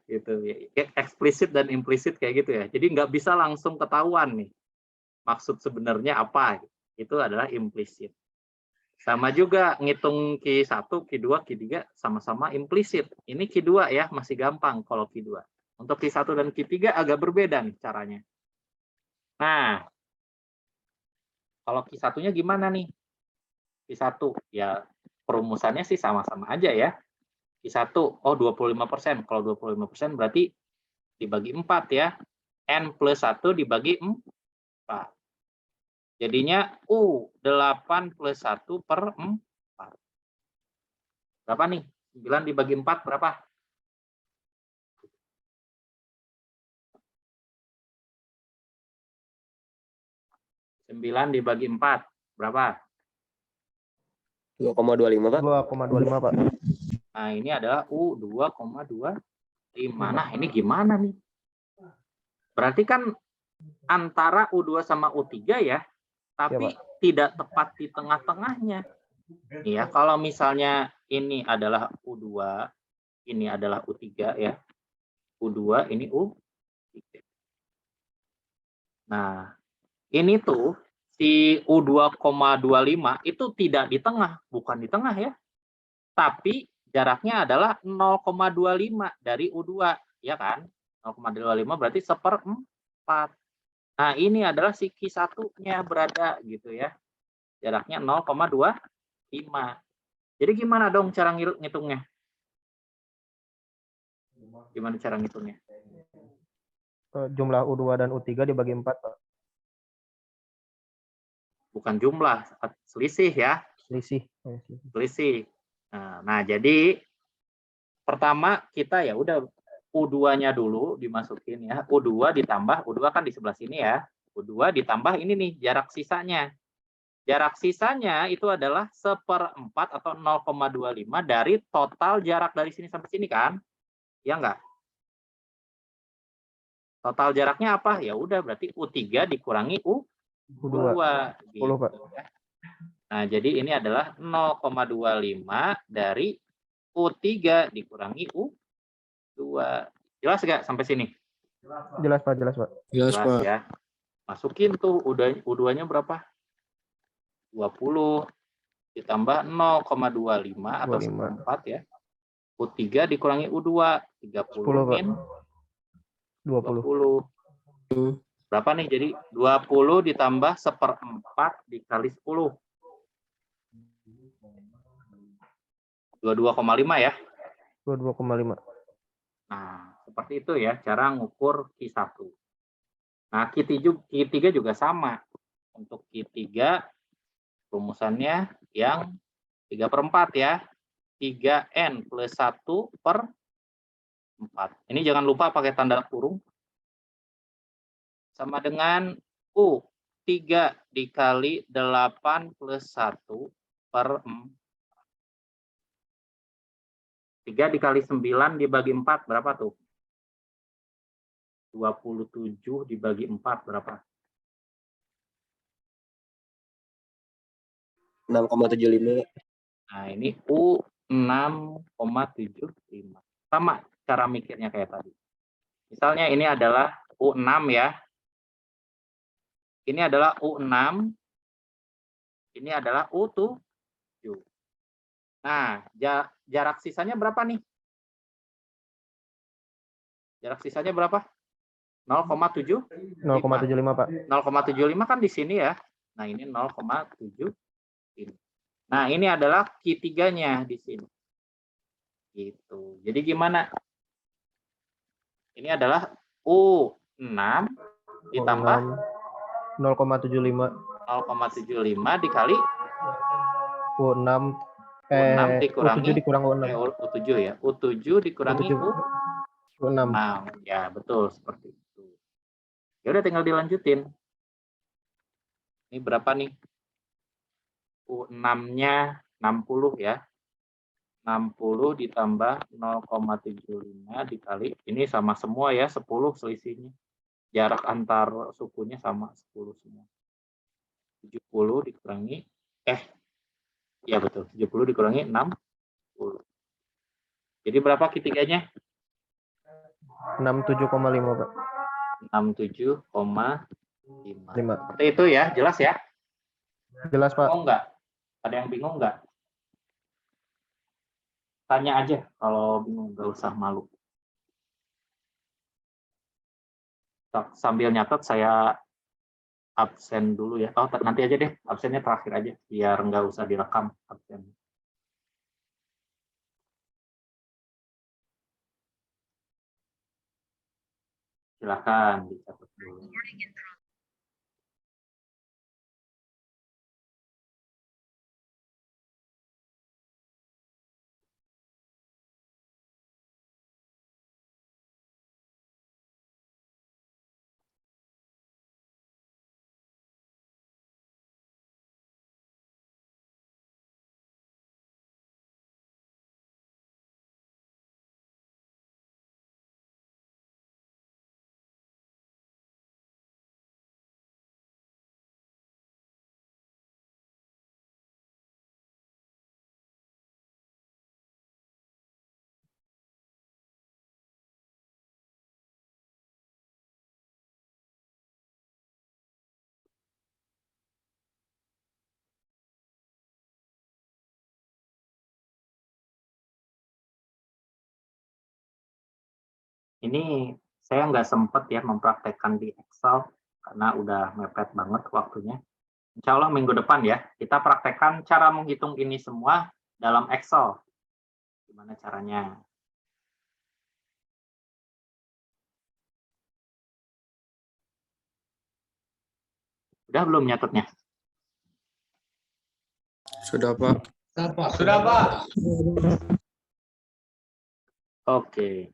Gitu ya. Eksplisit dan implisit kayak gitu ya. Jadi nggak bisa langsung ketahuan nih. maksud sebenarnya apa. Itu adalah implisit. Sama juga ngitung Q1, Q2, Q3 sama-sama implisit. Ini Q2 ya, masih gampang kalau Q2. Untuk Q1 dan Q3 agak berbeda nih caranya. Nah, kalau Q1-nya gimana nih? Q1, ya perumusannya sih sama-sama aja ya. Q1, oh 25%. Kalau 25% berarti dibagi 4 ya. N plus 1 dibagi 4. Jadinya U8 plus 1 per 4. Berapa nih? 9 dibagi 4 berapa? 9 dibagi 4 berapa? 2,25 Pak. 2,25 Pak. Nah, ini adalah U2,25. Nah, ini gimana nih? Berarti kan antara U2 sama U3 ya, tapi Ya, Pak. tidak tepat di tengah-tengahnya. Ya, kalau misalnya ini adalah U2, ini adalah U3 ya. U2, ini U3. Nah, ini tuh si U2,25 itu tidak di tengah, bukan di tengah ya. Tapi jaraknya adalah 0,25 dari U2, ya kan? 0,25 berarti 1/4. Nah, ini adalah si Q1-nya berada gitu ya. Jaraknya 0,25. Jadi gimana dong cara ngitungnya? Gimana cara ngitungnya? Jumlah U2 dan U3 dibagi 4, Pak. Bukan jumlah, selisih ya. Selisih. Selisih. Nah, jadi pertama kita ya udah U2-nya dulu dimasukin ya. U2 ditambah, U2 kan di sebelah sini ya. U2 ditambah ini nih jarak sisanya. Jarak sisanya itu adalah 1/4 atau 0,25 dari total jarak dari sini sampai sini kan? Ya enggak? Total jaraknya apa? Ya udah berarti U3 dikurangi U2 gitu. 10, Pak. Ya. Nah, jadi ini adalah 0,25 dari U3 dikurangi U2. Jelas nggak sampai sini? Jelas, Pak. Jelas, Pak. Jelas Jelas Pak. ya. Masukin tuh U2-nya berapa? 20 ditambah 0,25 atau 25. 1/4 ya. U3 dikurangi U2, 30 10, Pak. min 20. 20. Berapa nih? Jadi 20 ditambah 1/4 dikali 10. 22,5 ya. 22,5. Nah, seperti itu ya cara ngukur Q1. Nah, Q3 juga sama. Untuk Q3 rumusannya yang 3/4 ya. 3N plus 1/4. Ini jangan lupa pakai tanda kurung. Sama dengan U3 dikali 8 plus 1/4. 3 dikali 9 dibagi 4 berapa tuh? 27 dibagi 4 berapa? 6,75. Nah, ini U6,75. Sama cara mikirnya kayak tadi. Misalnya ini adalah U6 ya. Ini adalah U6. Ini adalah U7. Nah, jarak sisanya berapa nih? Jarak sisanya berapa? 0,7? 0,75, Pak. 0,75 kan di sini ya. Nah, ini 0,7. Nah, ini adalah Q3-nya di sini. Gitu. Jadi gimana? Ini adalah U6 ditambah 0,75. 0,75 dikali U6 U6 dikurangi U7 dikurang U6. U7 ya. U7 dikurangi U6. Ya, betul seperti itu. Ya udah tinggal dilanjutin. Ini berapa nih? U6-nya 60 ya. 60 ditambah 0,75 dikali ini sama semua ya, 10 selisihnya. Jarak antar sukunya sama 10 semua. 70 dikurangi ya betul, 70 dikurangi 60. Jadi berapa Q3-nya? 67,5, Pak. 67,5. 5. Seperti itu ya, jelas ya? Jelas, Pak. Bingung nggak? Ada yang bingung nggak? Tanya aja kalau bingung, nggak usah malu. Sambil nyatet saya absen dulu ya. Oh, nanti aja deh, absennya terakhir aja, biar nggak usah direkam absen. Silakan dicatat dulu. Ini saya nggak sempat ya mempraktekkan di Excel karena udah mepet banget waktunya. Insya Allah minggu depan ya, kita praktekkan cara menghitung ini semua dalam Excel. Gimana caranya? Udah belum nyatetnya? Sudah, Pak. Sudah, Pak. Oke.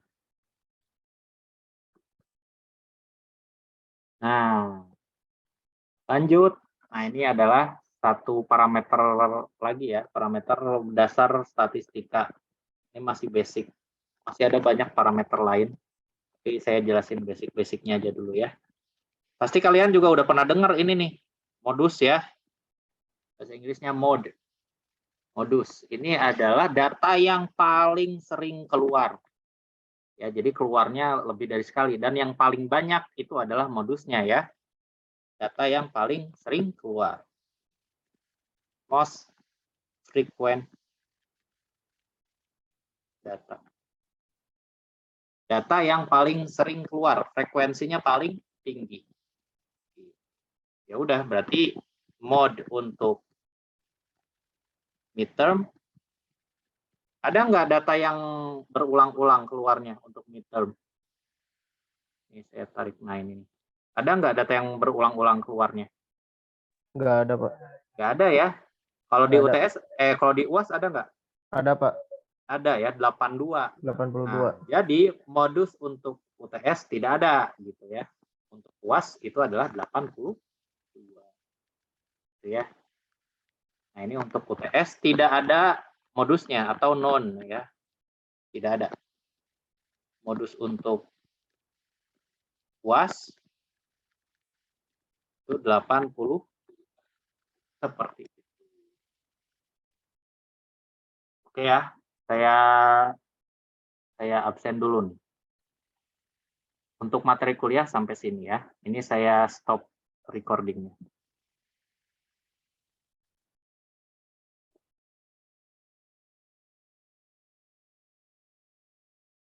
Nah, lanjut. Nah, ini adalah satu parameter lagi ya, parameter dasar statistika. Ini masih basic. Masih ada banyak parameter lain. Tapi saya jelasin basic-basicnya aja dulu ya. Pasti kalian juga udah pernah dengar ini nih, modus ya. Bahasa Inggrisnya mode. Modus. Ini adalah data yang paling sering keluar. Ya, jadi keluarnya lebih dari sekali. Dan yang paling banyak itu adalah modusnya ya. Data yang paling sering keluar. Most frequent data. Data yang paling sering keluar, frekuensinya paling tinggi. Ya udah, berarti mode untuk midterm. Ada nggak data yang berulang-ulang keluarnya untuk midterm? Ini saya tarik 9 ini. Ada nggak data yang berulang-ulang keluarnya? Nggak ada, Pak. Nggak ada ya. Kalau di Nggak ada. UTS, kalau di UAS ada nggak? Ada, Pak. Ada ya, 82. 82. Nah, jadi modus untuk UTS tidak ada gitu ya. Untuk UAS itu adalah 82. Gitu ya. Nah, ini untuk UTS tidak ada modusnya atau non ya. Tidak ada. Modus untuk UAS itu 80 seperti itu. Oke ya, saya absen dulu nih. Untuk materi kuliah sampai sini ya. Ini saya stop recordingnya.